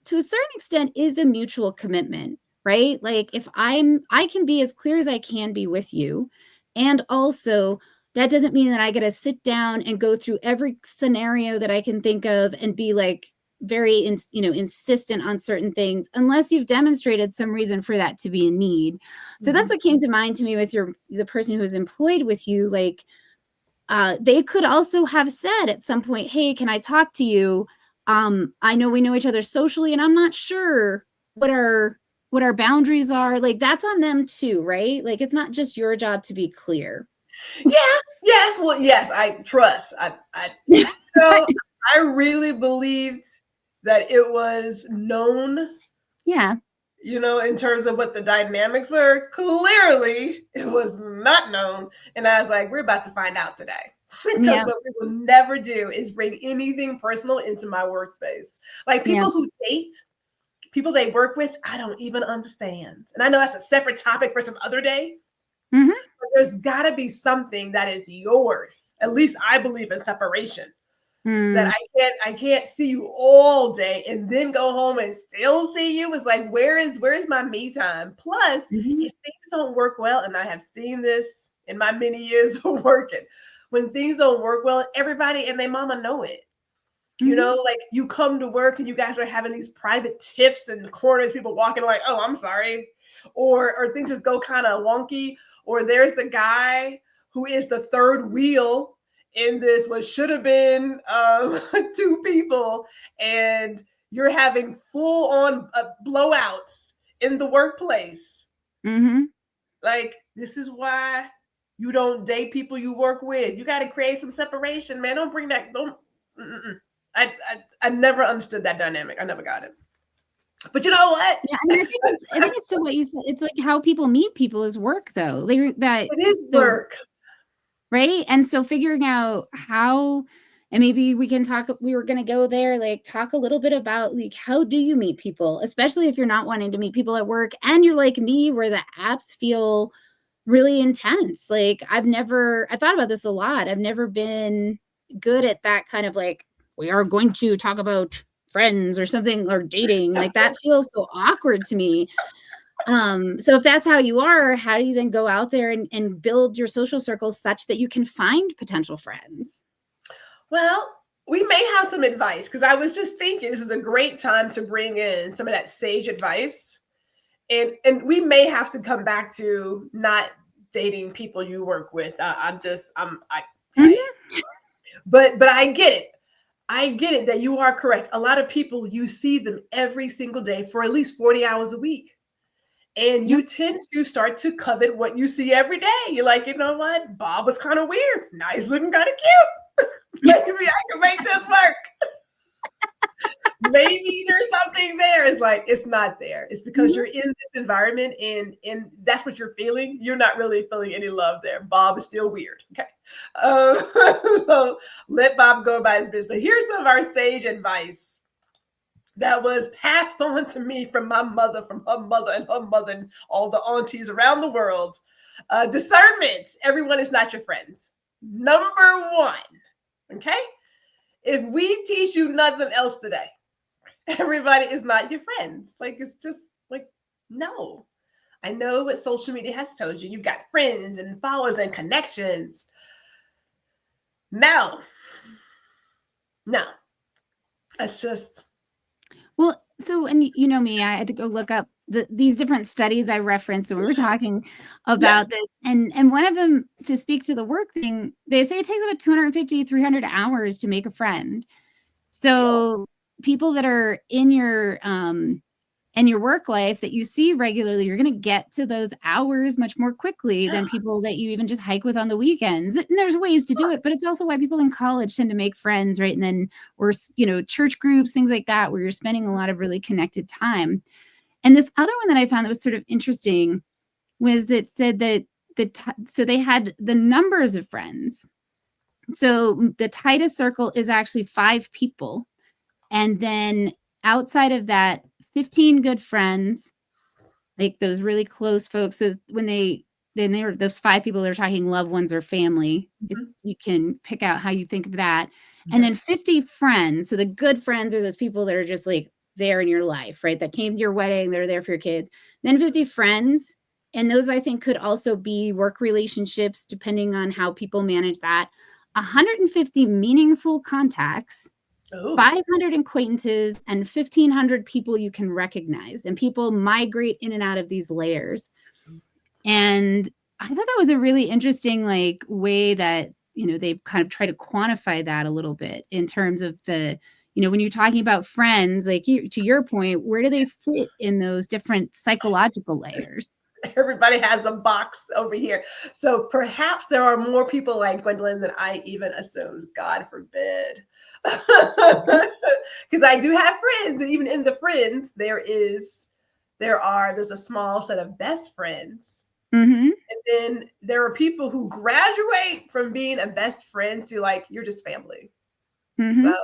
to a certain extent is a mutual commitment, right? Like, if I can be as clear as I can be with you, and also that doesn't mean that I got to sit down and go through every scenario that I can think of and be like very insistent on certain things unless you've demonstrated some reason for that to be a need. So that's what came to mind to me with the person who was employed with you. Like, they could also have said at some point, hey, can I talk to you? I know we know each other socially, and I'm not sure what our boundaries are. Like, that's on them too, right? Like, it's not just your job to be clear. Yes. Well, yes, I trust. I really believed that it was known. Yeah. In terms of what the dynamics were. Clearly, it was not known. And I was like, we're about to find out today. Because what we will never do is bring anything personal into my workspace. Like, people who date people they work with, I don't even understand. And I know that's a separate topic for some other day. Mm-hmm. But there's got to be something that is yours. At least I believe in separation. That I can't see you all day and then go home and still see you. It's like, where is my me time? Plus, if things don't work well, and I have seen this in my many years of working, when things don't work well, everybody and their mama know it. You know, like you come to work and you guys are having these private tiffs in the corners, people walking like, oh, I'm sorry. Or things just go kind of wonky. Or there's the guy who is the third wheel in this, what should have been 2 people, and you're having full on blowouts in the workplace. Like, this is why you don't date people you work with. You got to create some separation, man. Don't bring that. Don't. I never understood that dynamic. I never got it. But you know what? Yeah, I think it's still what you said. It's like how people meet people is work, though. That it is work, right? And so figuring out how, and maybe we can talk. We were going to go there, like talk a little bit about like how do you meet people, especially if you're not wanting to meet people at work and you're like me, where the apps feel really intense. Like I thought about this a lot. I've never been good at that kind of like, we are going to talk about friends or something or dating. Like that feels so awkward to me. So if that's how you are, how do you then go out there and build your social circles such that you can find potential friends? Well, we may have some advice, because I was just thinking this is a great time to bring in some of that sage advice. And we may have to come back to not dating people you work with. But I get it. I get it that you are correct. A lot of people, you see them every single day for at least 40 hours a week. And you tend to start to covet what you see every day. You're like, you know what? Bob was kind of weird. Nice looking, kind of cute. Maybe I can make this work. Maybe there's something there. It's like, it's not there. It's because you're in this environment and that's what you're feeling. You're not really feeling any love there. Bob is still weird. Okay. So let Bob go by his business. But here's some of our sage advice that was passed on to me from my mother, from her mother, and her mother, and all the aunties around the world. Discernment. Everyone is not your friends. Number 1. Okay. If we teach you nothing else today, everybody is not your friends. Like, it's just like, no. I know what social media has told you. You've got friends and followers and connections. No. It's just. Well, so, and you know me, I had to go look up these different studies I referenced when we were talking about this. And one of them, to speak to the work thing, they say it takes about 250, 300 hours to make a friend. So people that are in your work life that you see regularly, you're going to get to those hours much more quickly than people that you even just hike with on the weekends. And there's ways to do it, but it's also why people in college tend to make friends, right? And then, or, church groups, things like that, where you're spending a lot of really connected time. And this other one that I found that was sort of interesting was that said that so they had the numbers of friends. So the tightest circle is actually 5 people. And then outside of that, 15 good friends, like those really close folks. So when they were those 5 people, they're talking loved ones or family. If you can pick out how you think of that. And then 50 friends. So the good friends are those people that are just like there in your life, right? That came to your wedding, they're there for your kids. Then 50 friends. And those, I think, could also be work relationships, depending on how people manage that. 150 meaningful contacts. 500 acquaintances, and 1,500 people you can recognize. And people migrate in and out of these layers. And I thought that was a really interesting way that, they've kind of tried to quantify that a little bit in terms of the, when you're talking about friends, to your point, where do they fit in those different psychological layers? Everybody has a box over here. So perhaps there are more people like Gwendolyn than I even assumed. God forbid. Because I do have friends, and even in the friends, there's a small set of best friends. And then there are people who graduate from being a best friend to you're just family. So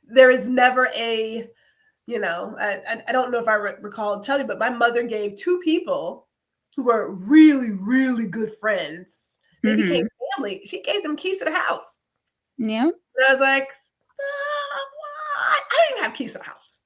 there is never a You know, I don't know if I recall telling you, but my mother gave two people who were really, really good friends. They became Mm-hmm. family. She gave them keys to the house. Yeah. And I was like, what? I didn't have keys to the house.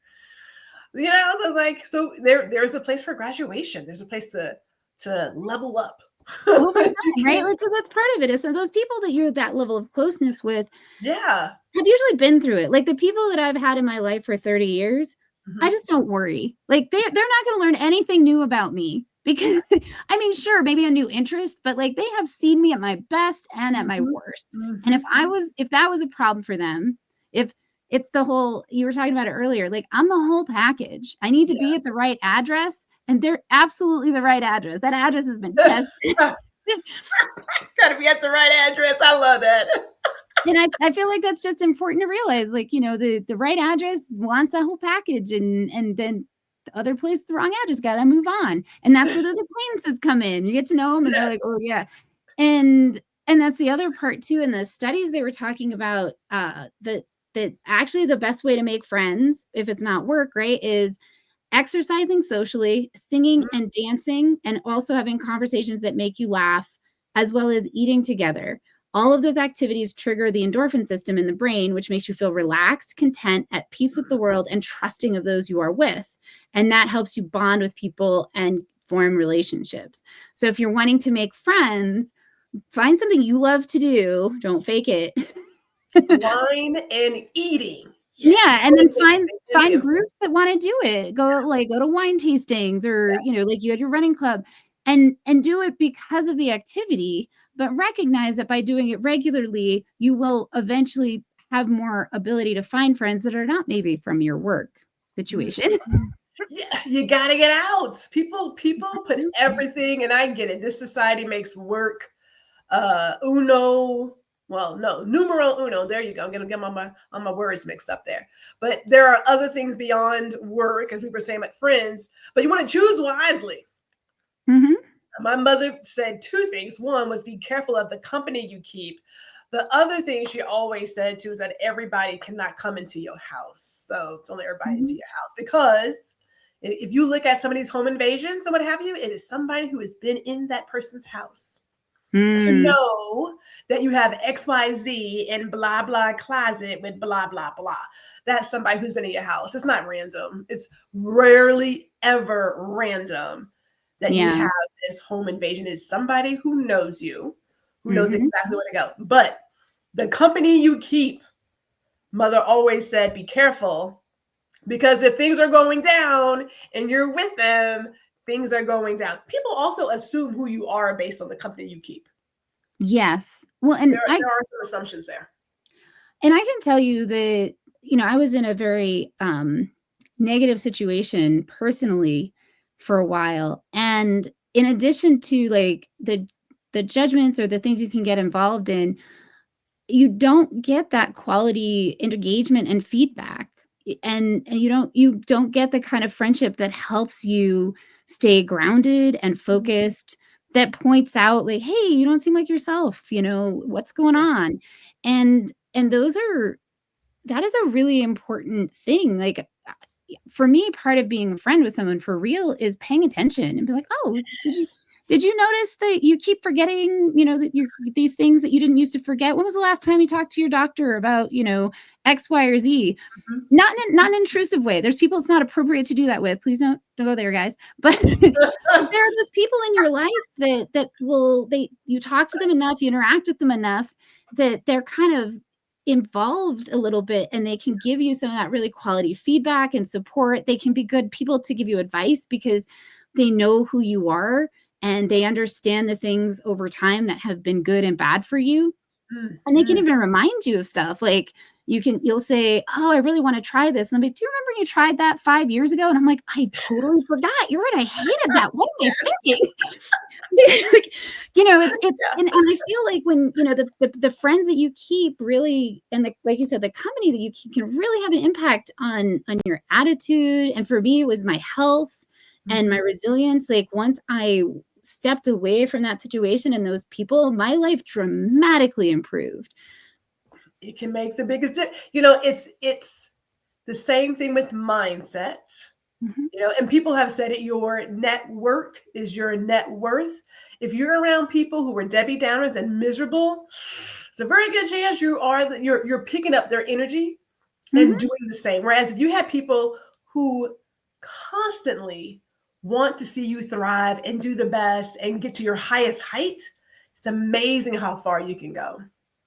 You know, so I was like, so there's a place for graduation. There's a place to level up. Over time, right? Like, so that's part of it. Is so those people that you're that level of closeness with Yeah. have usually been through it. Like the people that I've had in my life for 30 years, I Mm-hmm. just don't worry. Like they're not going to learn anything new about me because I mean, sure, maybe a new interest, but like they have seen me at my best and at my Mm-hmm. worst. And Mm-hmm. if that was a problem for them, if it's the whole, you were talking about it earlier, like I'm the whole package. I need to be at the right address, and they're absolutely the right address. That address has been tested. Got to be at the right address. I love that. And I feel like that's just important to realize, like, you know, the right address wants that whole package, and then the other place, the wrong address, got to move on. And that's where those acquaintances come in. You get to know them, and they're like, oh yeah. And that's the other part too. In the studies they were talking about, that actually the best way to make friends, if it's not work, right, is exercising socially, singing and dancing, and also having conversations that make you laugh, as well as eating together. All of those activities trigger the endorphin system in the brain, which makes you feel relaxed, content, at peace with the world, and trusting of those you are with. And that helps you bond with people and form relationships. So if you're wanting to make friends, find something you love to do. Don't fake it. Wine and eating. Yes. Yeah, and then find Yes. groups that want to do it. Go to wine tastings, or you know, like you had your running club, and do it because of the activity, but recognize that by doing it regularly, you will eventually have more ability to find friends that are not maybe from your work situation. Yeah, you gotta get out. People put everything, and I get it. This society makes work uno. Well, no, numero uno. There you go. I'm gonna get my words mixed up there. But there are other things beyond work, as we were saying, like friends. But you want to choose wisely. Mm-hmm. My mother said two things. One was be careful of the company you keep. The other thing she always said too is that everybody cannot come into your house. So don't let everybody into Mm-hmm. your house, because if you look at some of these home invasions and what have you, it is somebody who has been in that person's house. To Mm. know that you have XYZ in blah blah closet with blah blah blah. That's somebody who's been in your house. It's not random. It's rarely ever random that you Yeah. have this home invasion. Is somebody who knows you, who knows Mm-hmm. exactly where to go. But the company you keep, mother always said, be careful, because if things are going down and you're with them, things are going down. People also assume who you are based on the company you keep. Yes. Well, There are some assumptions there. and I can tell you that, you know, I was in a very negative situation personally for a while. And in addition to like the judgments or the things you can get involved in, you don't get that quality engagement and feedback. And you don't get the kind of friendship that helps you stay grounded and focused, that points out like, hey, you don't seem like yourself, you know, what's going on. And that is a really important thing. Like for me, part of being a friend with someone for real is paying attention and be like, oh, did you notice that you keep forgetting, you know, that you these things that you didn't used to forget? When was the last time you talked to your doctor about, you know, X, Y, or Z? Mhm. Not an intrusive way. There's people it's not appropriate to do that with. Please don't go there, guys. But there are those people in your life that will you talk to them enough, you interact with them enough that they're kind of involved a little bit, and they can give you some of that really quality feedback and support. They can be good people to give you advice because they know who you are, and they understand the things over time that have been good and bad for you. And they can Mhm. even remind you of stuff. Like you'll say, oh, I really want to try this. And I'm like, do you remember you tried that 5 years ago? And I'm like, I totally forgot. You're right. I hated that. What am I thinking? Like, you know, it's Yeah. and I feel like when, you know, the friends that you keep really, and like you said, the company that you keep can really have an impact on your attitude. And for me, it was my health and my Mhm. resilience. Like once I stepped away from that situation and those people, my life dramatically improved. It can make the biggest difference. You know, it's The same thing with mindsets. Mm-hmm. You know, and people have said it, your network is your net worth. If you're around people who are Debbie Downers and miserable, it's a very good chance you're picking up their energy and Mm-hmm. doing the same. Whereas if you have people who constantly want to see you thrive and do the best and get to your highest height, it's amazing how far you can go.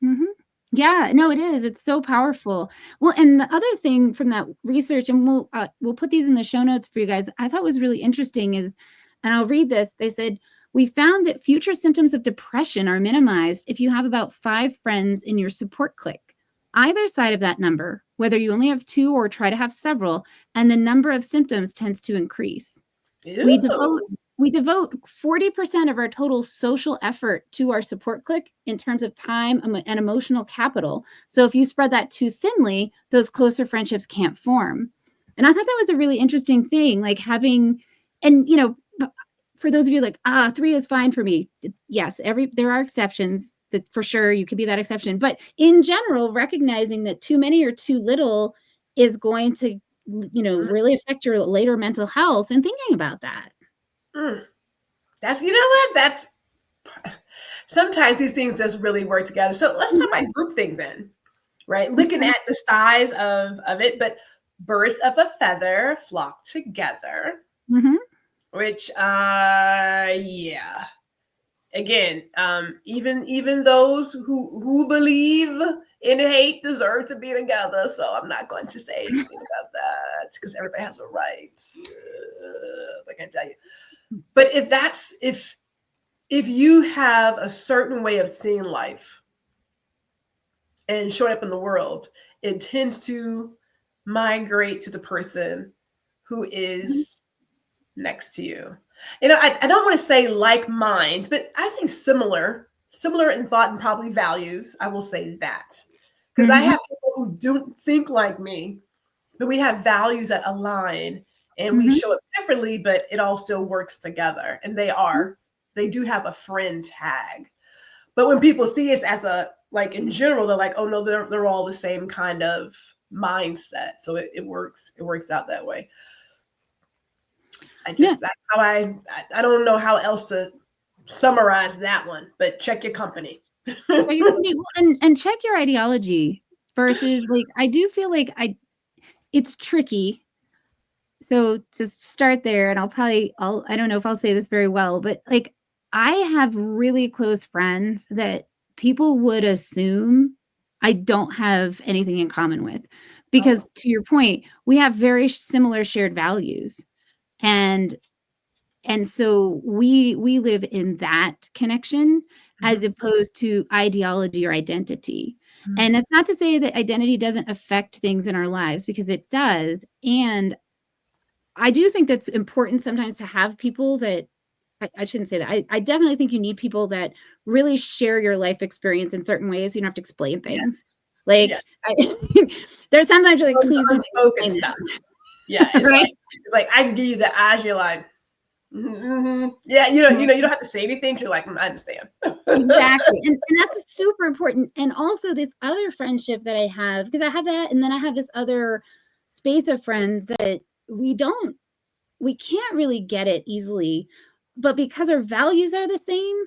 Mm-hmm. Yeah, no, it is. It's so powerful. Well, and the other thing from that research, and we'll put these in the show notes for you guys, I thought was really interesting is, and I'll read this. They said, we found that future symptoms of depression are minimized if you have about 5 friends in your support clique. Either side of that number, whether you only have 2 or try to have several, and the number of symptoms tends to increase. We devote Ew. we devote 40% of our total social effort to our support clique in terms of time and emotional capital. So if you spread that too thinly, those closer friendships can't form. And I thought that was a really interesting thing, like having, and you know, for those of you like, 3 is fine for me. Yes, there are exceptions that for sure you could be that exception. But in general, recognizing that too many or too little is going to, really affect your later mental health, and thinking about that. That's, you know what? That's sometimes these things just really work together. So let's talk about groupthink then, right? Looking at the size of it, but birds of a feather flock together, Mm-hmm. which yeah. Again, even those who believe in hate deserve to be together. So I'm not going to say anything about that because everybody has a right. I can tell you. But if you have a certain way of seeing life and showing up in the world, it tends to migrate to the person who is next to you. You know, I don't want to say like mind, but I think similar in thought and probably values. I will say that because I have people who don't think like me, but we have values that align and we show up differently, but it all still works together. And they do have a friend tag. But when people see us as a, like in general, they're like, oh no, they're all the same kind of mindset. So it works out that way. That's how I don't know how else to summarize that one, but check your company. And check your ideology versus, like, I do feel like it's tricky. So to start there, and I don't know if I'll say this very well, but like I have really close friends that people would assume I don't have anything in common with, because to your point, we have very similar shared values. And so we live in that connection as opposed to ideology or identity. And it's not to say that identity doesn't affect things in our lives, because it does. And I do think that's important sometimes to have people that, I shouldn't say that. I definitely think you need people that really share your life experience in certain ways. You don't have to explain things. Like, there's sometimes you're like, please don't unspoken stuff. Yeah, it's right? like I can give you the eyes. You're like, yeah, you don't have to say anything. You're like, I understand. Exactly, and that's super important. And also this other friendship that I have, because I have that, and then I have this other space of friends that we can't really get it easily, but because our values are the same,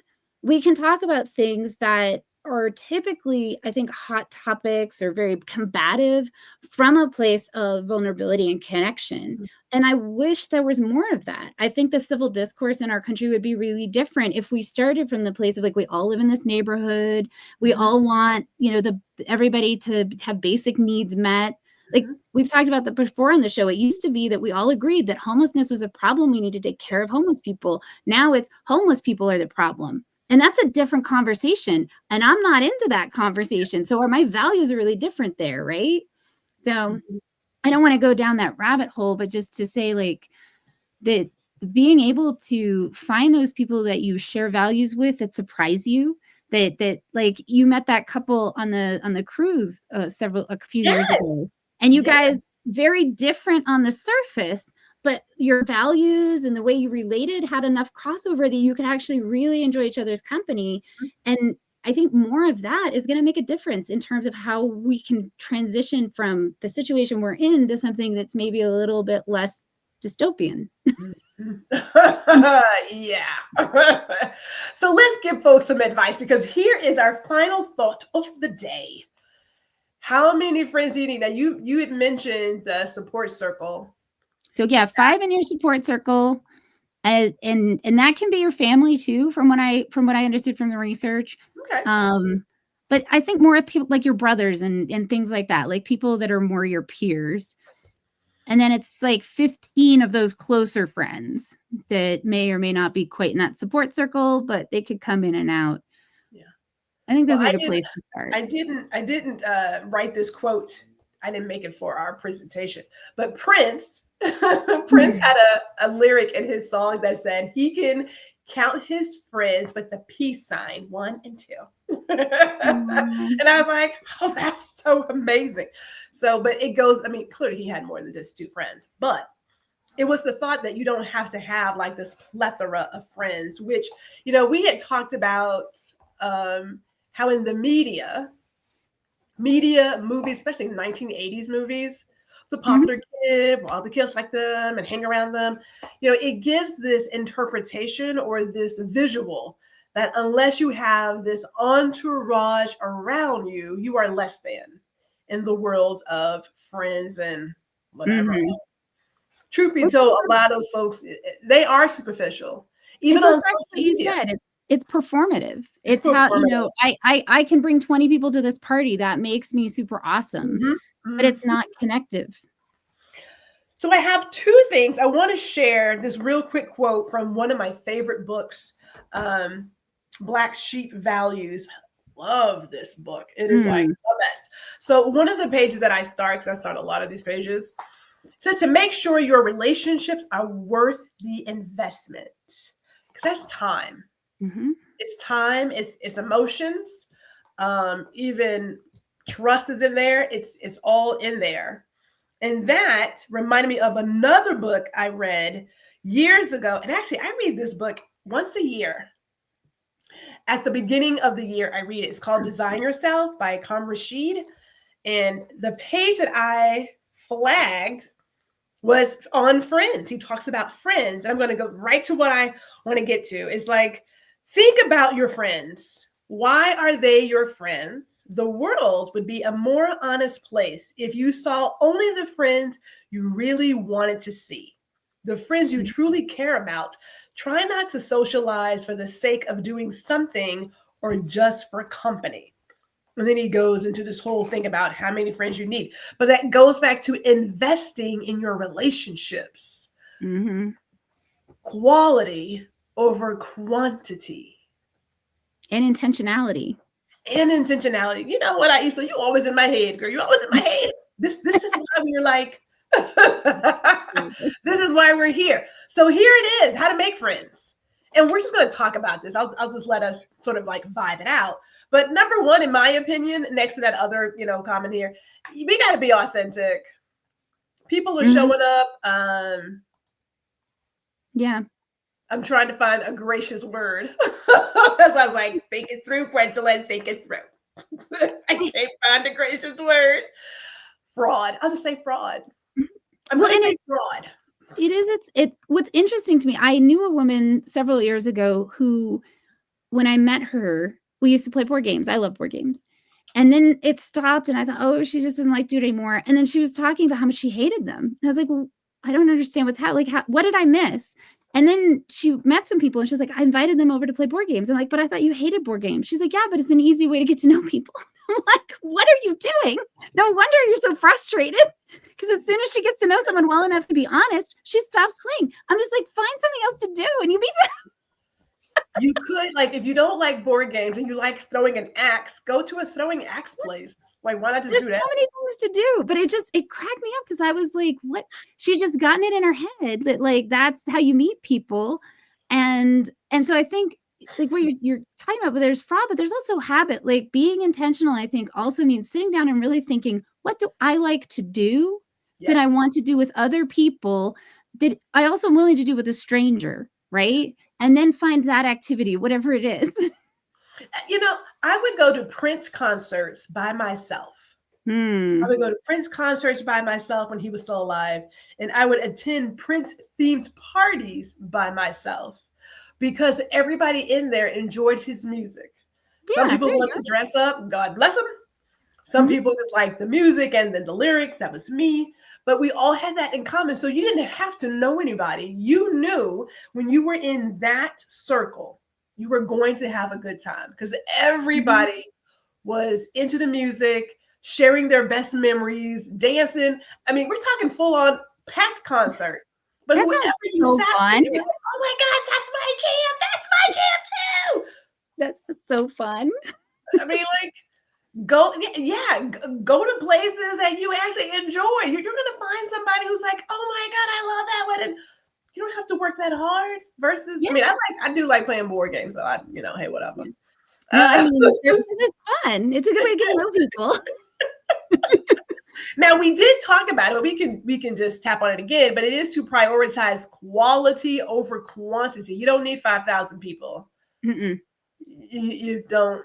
we can talk about things that are typically, I think, hot topics or very combative from a place of vulnerability and connection. And I wish there was more of that. I think the civil discourse in our country would be really different if we started from the place of, like, we all live in this neighborhood. We all want, everybody to have basic needs met. Like, we've talked about that before on the show. It used to be that we all agreed that homelessness was a problem. We need to take care of homeless people. Now it's homeless people are the problem. And that's a different conversation. And I'm not into that conversation. So my values are really different there, right? So I don't want to go down that rabbit hole, but just to say, like, that being able to find those people that you share values with that surprise you, that like you met that couple on the cruise a few years ago, and you guys very different on the surface, but your values and the way you related had enough crossover that you could actually really enjoy each other's company. And I think more of that is going to make a difference in terms of how we can transition from the situation we're in to something that's maybe a little bit less dystopian. Yeah. So let's give folks some advice, because here is our final thought of the day. How many friends do you need? Now, you had mentioned the support circle. So yeah, 5 in your support circle. And that can be your family too, from what I understood from the research. Okay. But I think more people like your brothers and things like that, like people that are more your peers. And then it's like 15 of those closer friends that may or may not be quite in that support circle, but they could come in and out. Yeah. I think those are a good place to start. I didn't write this quote. I didn't make it for our presentation, but Prince had a lyric in his song that said he can count his friends with the peace sign 1 and 2. And I was like, oh, that's so amazing. So, but it goes, I mean, clearly he had more than just 2 friends, but it was the thought that you don't have to have like this plethora of friends, which, you know, we had talked about how in the media, movies, especially 1980s movies, the popular kid, all the kids like them and hang around them, you know, it gives this interpretation or this visual that unless you have this entourage around you, you are less than in the world of friends and whatever. Truth be told, a lot of those folks, they are superficial. Even it goes on back to what media. you said. It's performative. It's how, you know, I can bring 20 people to this party. That makes me super awesome, but it's not connective. So I have 2 things. I want to share this real quick quote from one of my favorite books, Black Sheep Values. Love this book. It is like the best. So one of the pages that I start, because I start a lot of these pages, says to make sure your relationships are worth the investment. Because that's time. It's time, it's emotions, even trust is in there. It's all in there. And that reminded me of another book I read years ago. And actually, I read this book once a year. At the beginning of the year, I read it. It's called Design Yourself by Kam Rashid. And the page that I flagged was on friends. He talks about friends. And I'm going to go right to what I want to get to. It's like, think about your friends. Why are they your friends? The world would be a more honest place if you saw only the friends you really wanted to see, the friends you truly care about. Try not to socialize for the sake of doing something or just for company. And then he goes into this whole thing about how many friends you need. But that goes back to investing in your relationships. Quality over quantity. And intentionality. You know what, Aicila, you always in my head, girl. You always in my head. This is why we're like, this is why we're here. So here it is, how to make friends. And we're just going to talk about this. I'll just let us sort of like vibe it out. But number 1, in my opinion, next to that other, you know, comment here, we got to be authentic. People are showing up. Yeah. I'm trying to find a gracious word. That's why I was like, think it through, Gwendolyn, think it through. I can't find a gracious word. Fraud. I'll just say fraud. I'm going to say fraud. It is. What's interesting to me, I knew a woman several years ago who, when I met her, we used to play board games. I love board games. And then it stopped and I thought, oh, she just doesn't like to do it anymore. And then she was talking about how much she hated them. And I was like, well, I don't understand what's happening. Like, what did I miss? And then she met some people and she's like, I invited them over to play board games. I'm like, but I thought you hated board games. She's like, yeah, but it's an easy way to get to know people. I'm like, what are you doing? No wonder you're so frustrated. Because as soon as she gets to know someone well enough to be honest, she stops playing. I'm just like, find something else to do and you beat them. You could, like, if you don't like board games and you like throwing an axe, go to a throwing axe place. Like, why not just do that? There's so many things to do, but it cracked me up because I was like, what? She just gotten it in her head that like that's how you meet people, and so I think like where you're talking about, but there's fraud, but there's also habit. Like being intentional, I think also means sitting down and really thinking, what do I like to do that I want to do with other people that I also am willing to do with a stranger, right? And then find that activity, whatever it is. I would go to Prince concerts by myself. I would go to Prince concerts by myself when he was still alive, and I would attend Prince themed parties by myself because everybody in there enjoyed his music. Some Yeah, people there you want go. to dress up, God bless them. Some Mhm. people just like the music and then the lyrics. That was me. But we all had that in common. So you didn't have to know anybody. You knew when you were in that circle, you were going to have a good time because Mhm. everybody was into the music, sharing their best memories, dancing. I mean, we're talking full on packed concert. But That whoever sounds you so sat with, fun. it was like, oh my God, that's my jam. That's my jam too. That's so fun. I mean, like, go to places that you actually enjoy. You're gonna find somebody who's like, oh my God, I love that one. And you don't have to work that hard versus, Yeah. I mean, I do like playing board games, so hey, whatever. Yeah. No, I mean, they're because it's fun. It's a good way to get to know people. Now we did talk about it, but we can just tap on it again. But it is to prioritize quality over quantity. You don't need 5,000 people. Mm-mm. You don't.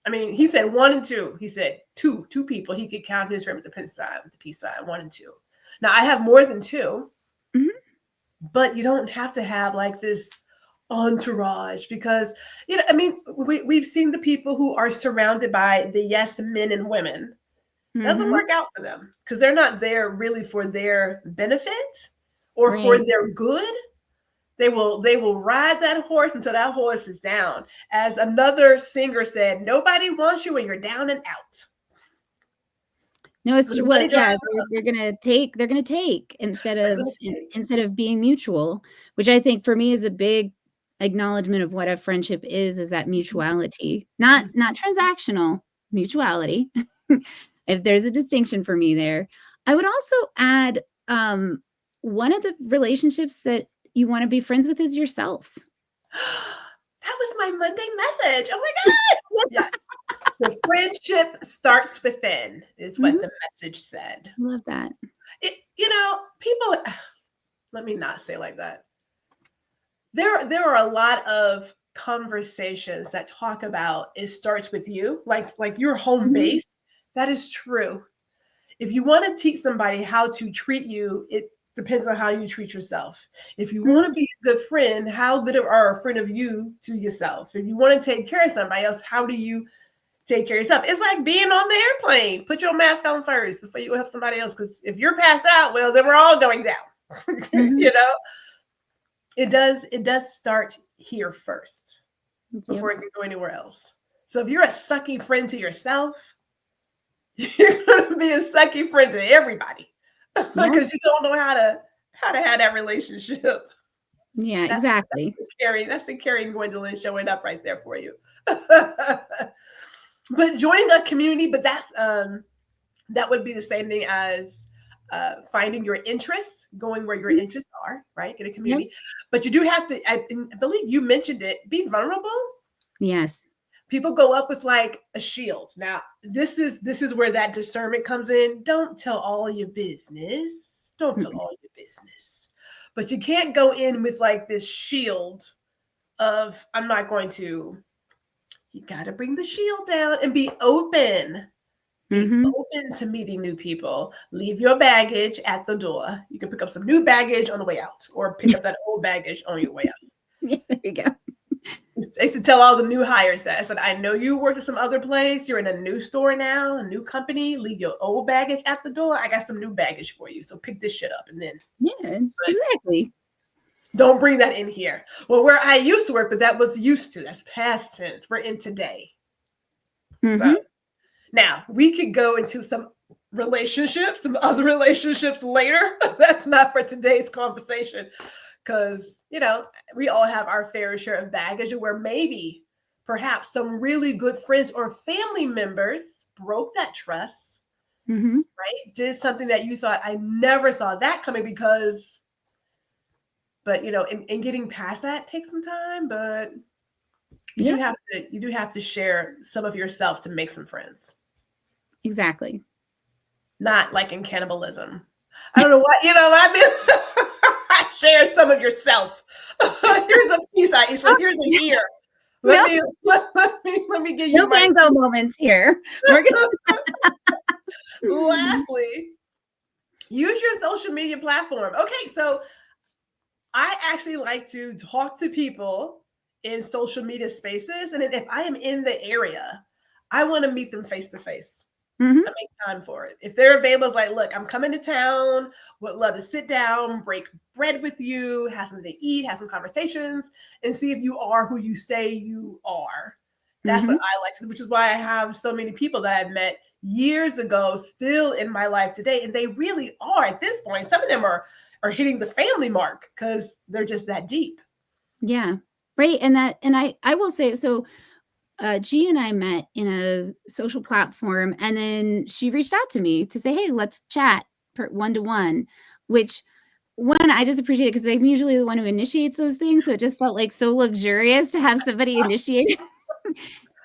I mean, he said 1 and 2. He said two people. He could count his room with the peace sign, 1 and 2. Now I have more than 2, Mhm. but you don't have to have like this entourage because I mean, we've seen the people who are surrounded by the yes men and women. Doesn't Mhm. work out for them because they're not there really for their benefit or for Right. their good. They will ride that horse until that horse is down. As another singer said, nobody wants you when you're down and out. No, it's When the well, money yeah, dries they're gonna take instead they're of gonna take. instead of being mutual, which I think for me is a big acknowledgement of what a friendship is that mutuality. Not transactional, mutuality. If there's a distinction for me there. I would also add, one of the relationships that you wanna be friends with is yourself. That was my Monday message. Oh my God. Yes. Yeah. The friendship starts within, is what Mhm. the message said. Love that. People, let me not say like that. There are a lot of conversations that talk about it starts with you, like your home Mhm. base. That is true. If you want to teach somebody how to treat you, it depends on how you treat yourself. If you want Mhm. to be a good friend, how good are a friend of you to yourself? If you want to take care of somebody else, how do you take care of yourself? It's like being on the airplane. Put your mask on first before you help somebody else. Because if you're passed out, well, then we're all going down. Mhm. It does start here first Yep. before it can go anywhere else. So if you're a sucky friend to yourself, you're going to be a sucky friend to everybody Yeah. because you don't know how to have that relationship. Yeah, That's exactly. the Carrie and Gwendolyn showing up right there for you. But joining a community, but that would be the same thing as finding your interests, going where your Mhm. interests are, right? Get a Yep. community. But you do have to, I believe you mentioned it, be vulnerable. Yes. People go up with like a shield. Now, this is where that discernment comes in. Don't tell all your business. Don't tell Mm-mm. all your business. But you can't go in with like this shield of I'm not going to. You got to bring the shield down and be open. Be Mhm. open to meeting new people. Leave your baggage at the door. You can pick up some new baggage on the way out, or pick up that old baggage on your way out. Yeah, there you go. I used to tell all the new hires that I said, I know you worked at some other place. You're in a new store now, a new company. Leave your old baggage at the door. I got some new baggage for you. So pick this shit up and then Yeah, but exactly. don't bring that in here. Well, where I used to work, but that was used to. That's past tense. We're in today. So Mhm. now we could go into some some other relationships later. That's not for today's conversation. Because, we all have our fair share of baggage where maybe perhaps some really good friends or family members broke that trust, Mhm. right? Did something that you thought I never saw that coming but in getting past that takes some time, but you do Yep, have to share some of yourself to make some friends. exactly. Not like in cannibalism. I don't know what, I mean, share some of yourself. Here's a piece, Aisla. Here's an ear. Let No, me let me give you no my Van Gogh moments here. We're lastly, use your social media platform. Okay, so I actually like to talk to people in social media spaces. And then if I am in the area, I want to meet them face to face. Mhm. I make time for it. If they're available, it's like, look, I'm coming to town, would love to sit down, break bread with you, have something to eat, have some conversations, and see if you are who you say you are. That's what Mhm. I like to do, which is why I have so many people that I've met years ago still in my life today. And they really are at this point. Some of them are hitting the family mark because they're just that deep. Yeah. Right. And I will say, so G and I met in a social platform, and then she reached out to me to say, "Hey, let's chat one to one," which one, I just appreciate it because I'm usually the one who initiates those things. So it just felt like so luxurious to have somebody initiate.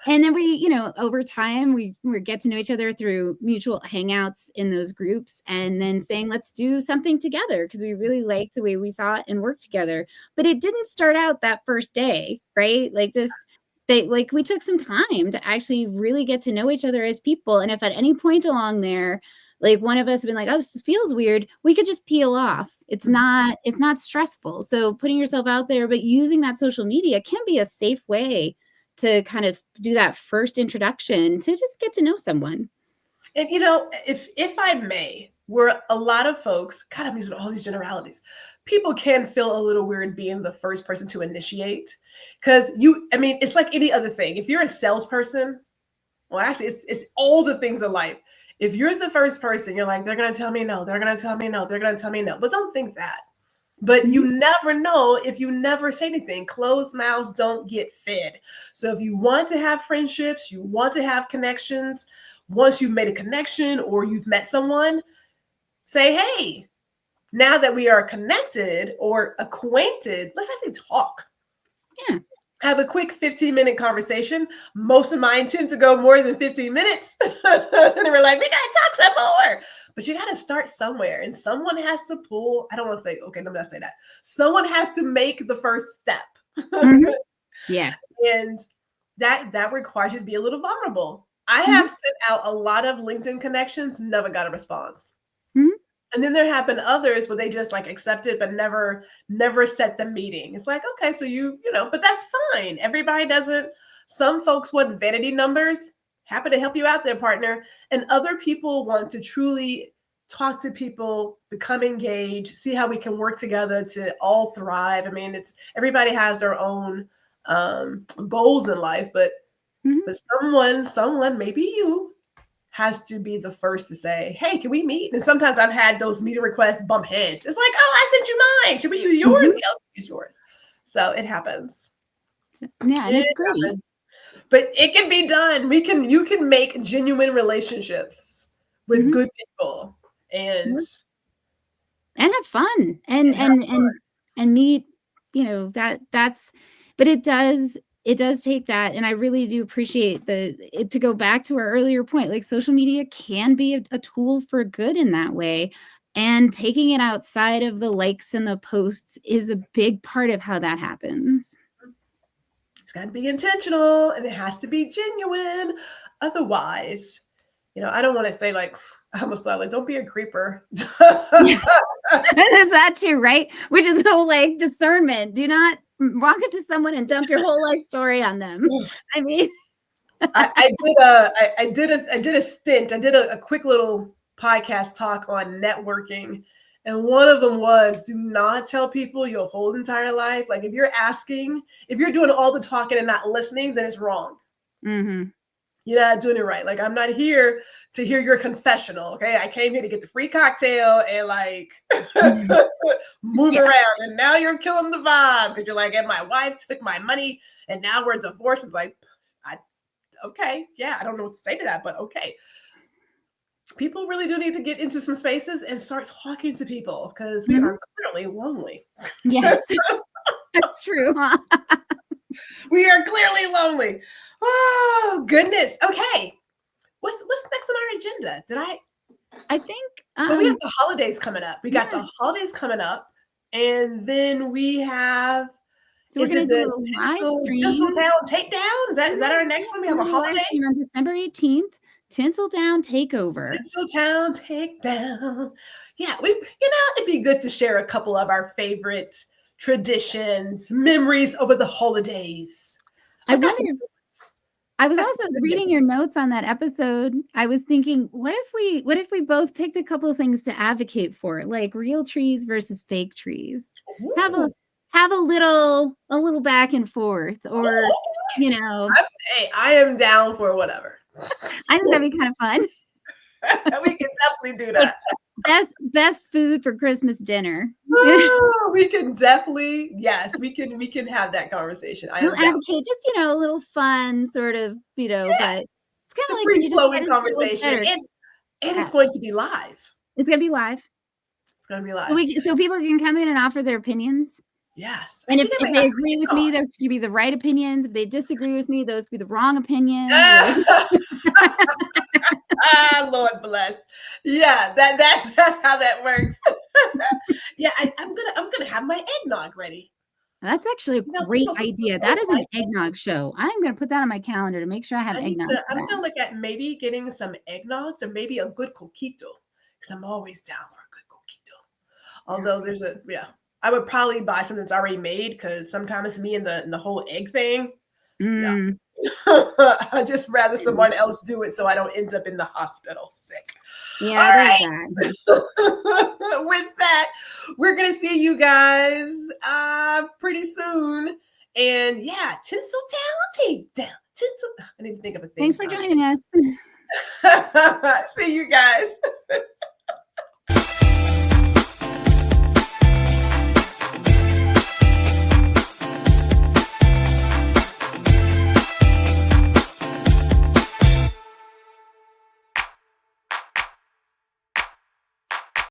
And then we, over time, we get to know each other through mutual hangouts in those groups, and then saying, let's do something together because we really liked the way we thought and worked together. But it didn't start out that first day, right? Like, we took some time to actually really get to know each other as people. And if at any point along there, like one of us had been like, oh, this feels weird, we could just peel off. It's not stressful. So putting yourself out there, but using that social media can be a safe way to kind of do that first introduction to just get to know someone. And if I may, where a lot of folks, God, I'm using all these generalities. People can feel a little weird being the first person to initiate. Because it's like any other thing. If you're a salesperson, well, actually, it's all the things in life. If you're the first person, you're like, they're gonna tell me no, they're gonna tell me no, they're gonna tell me no. But don't think that. But you Mhm. never know if you never say anything. Closed mouths don't get fed. So if you want to have friendships, you want to have connections, once you've made a connection or you've met someone, say, hey, now that we are connected or acquainted, let's actually talk. Yeah. Have a quick 15-minute conversation. Most of mine tend to go more than 15 minutes. And we're like, we gotta talk some more. But you gotta start somewhere. And someone has to pull, I don't want to say, okay, let me not say that. Someone has to make the first step. Mhm. Yes. And that requires you to be a little vulnerable. I Mhm. have sent out a lot of LinkedIn connections, never got a response. Mhm. And then there have been others where they just like accepted but never set the meeting. It's like, okay, so but that's fine. Everybody doesn't. Some folks want vanity numbers. Happy to help you out there, partner. And other people want to truly talk to people, become engaged, see how we can work together to all thrive. I mean, it's everybody has their own goals in life, but Mhm. but someone, maybe you, has to be the first to say, hey, can we meet? And sometimes I've had those meeting requests bump heads. It's like, oh, I sent you mine. Should we use yours? Mhm. Yes, use yours. So it happens. Yeah, and it's It great. happens. But it can be done. You can make genuine relationships with Mhm. good people and Yeah. And have fun have and meet, that's, but it does take that. And I really do appreciate to go back to our earlier point, like social media can be a tool for good in that way. And taking it outside of the likes and the posts is a big part of how that happens. it's got to be intentional and it has to be genuine. Otherwise, I don't want to say like, I almost thought like, don't be a creeper. Yeah. There's that too, right? Which is the whole like discernment. Do not walk up to someone and dump your whole life story on them. I mean, I did a stint. I did a quick little podcast talk on networking. And one of them was do not tell people your whole entire life. Like if you're doing all the talking and not listening, then it's wrong. mhm. You're not doing it right. Like I'm not here to hear your confessional. Okay. I came here to get the free cocktail and like move Yeah. around. And now you're killing the vibe because you're like, and my wife took my money and now we're divorced. It's like, okay, yeah, I don't know what to say to that, but okay. People really do need to get into some spaces and start talking to people because we Mhm. are clearly lonely. Yes. That's true, huh? We are clearly lonely. Oh goodness. Okay. What's next on our agenda? I think, Well, we have the holidays coming up. We got yeah. the holidays coming up, and then we have So we're going to do a live stream. Tinseltown Takedown? Is that our next one? We have a holiday? Live stream on December 18th. Tinseltown Takeover. Tinseltown Takedown. Yeah, it'd be good to share a couple of our favorite traditions, memories over the holidays. I was also reading your notes on that episode. I was thinking, what if we both picked a couple of things to advocate for, like real trees versus fake trees? Ooh. Have a little back and forth, or I am down for whatever. I think that'd be kind of fun. We can definitely do that. Like best food for Christmas dinner. Oh, we can definitely, yes, we can have that conversation. We'll advocate just a little fun sort of, but it's kind of like free flowing conversation, and it's going to be live. It's going to be live. It's going to be live. So people can come in and offer their opinions. Yes. And if they agree with me, those could be the right opinions. If they disagree with me, those could be the wrong opinions. Lord bless. Yeah, that's how that works. Yeah, I'm gonna have my eggnog ready. That's actually a great idea. That is an eggnog show. I'm gonna put that on my calendar to make sure I have eggnog. I'm gonna look at maybe getting some eggnogs or maybe a good coquito, because I'm always down for a good coquito. Although I would probably buy something that's already made, because sometimes it's me and the whole egg thing. Yeah. I'd just rather someone else do it so I don't end up in the hospital sick. Yeah. All right. With that, we're going to see you guys pretty soon. And yeah, Tinseltown Takedown. I didn't think of a thing. Thanks for joining us. See you guys.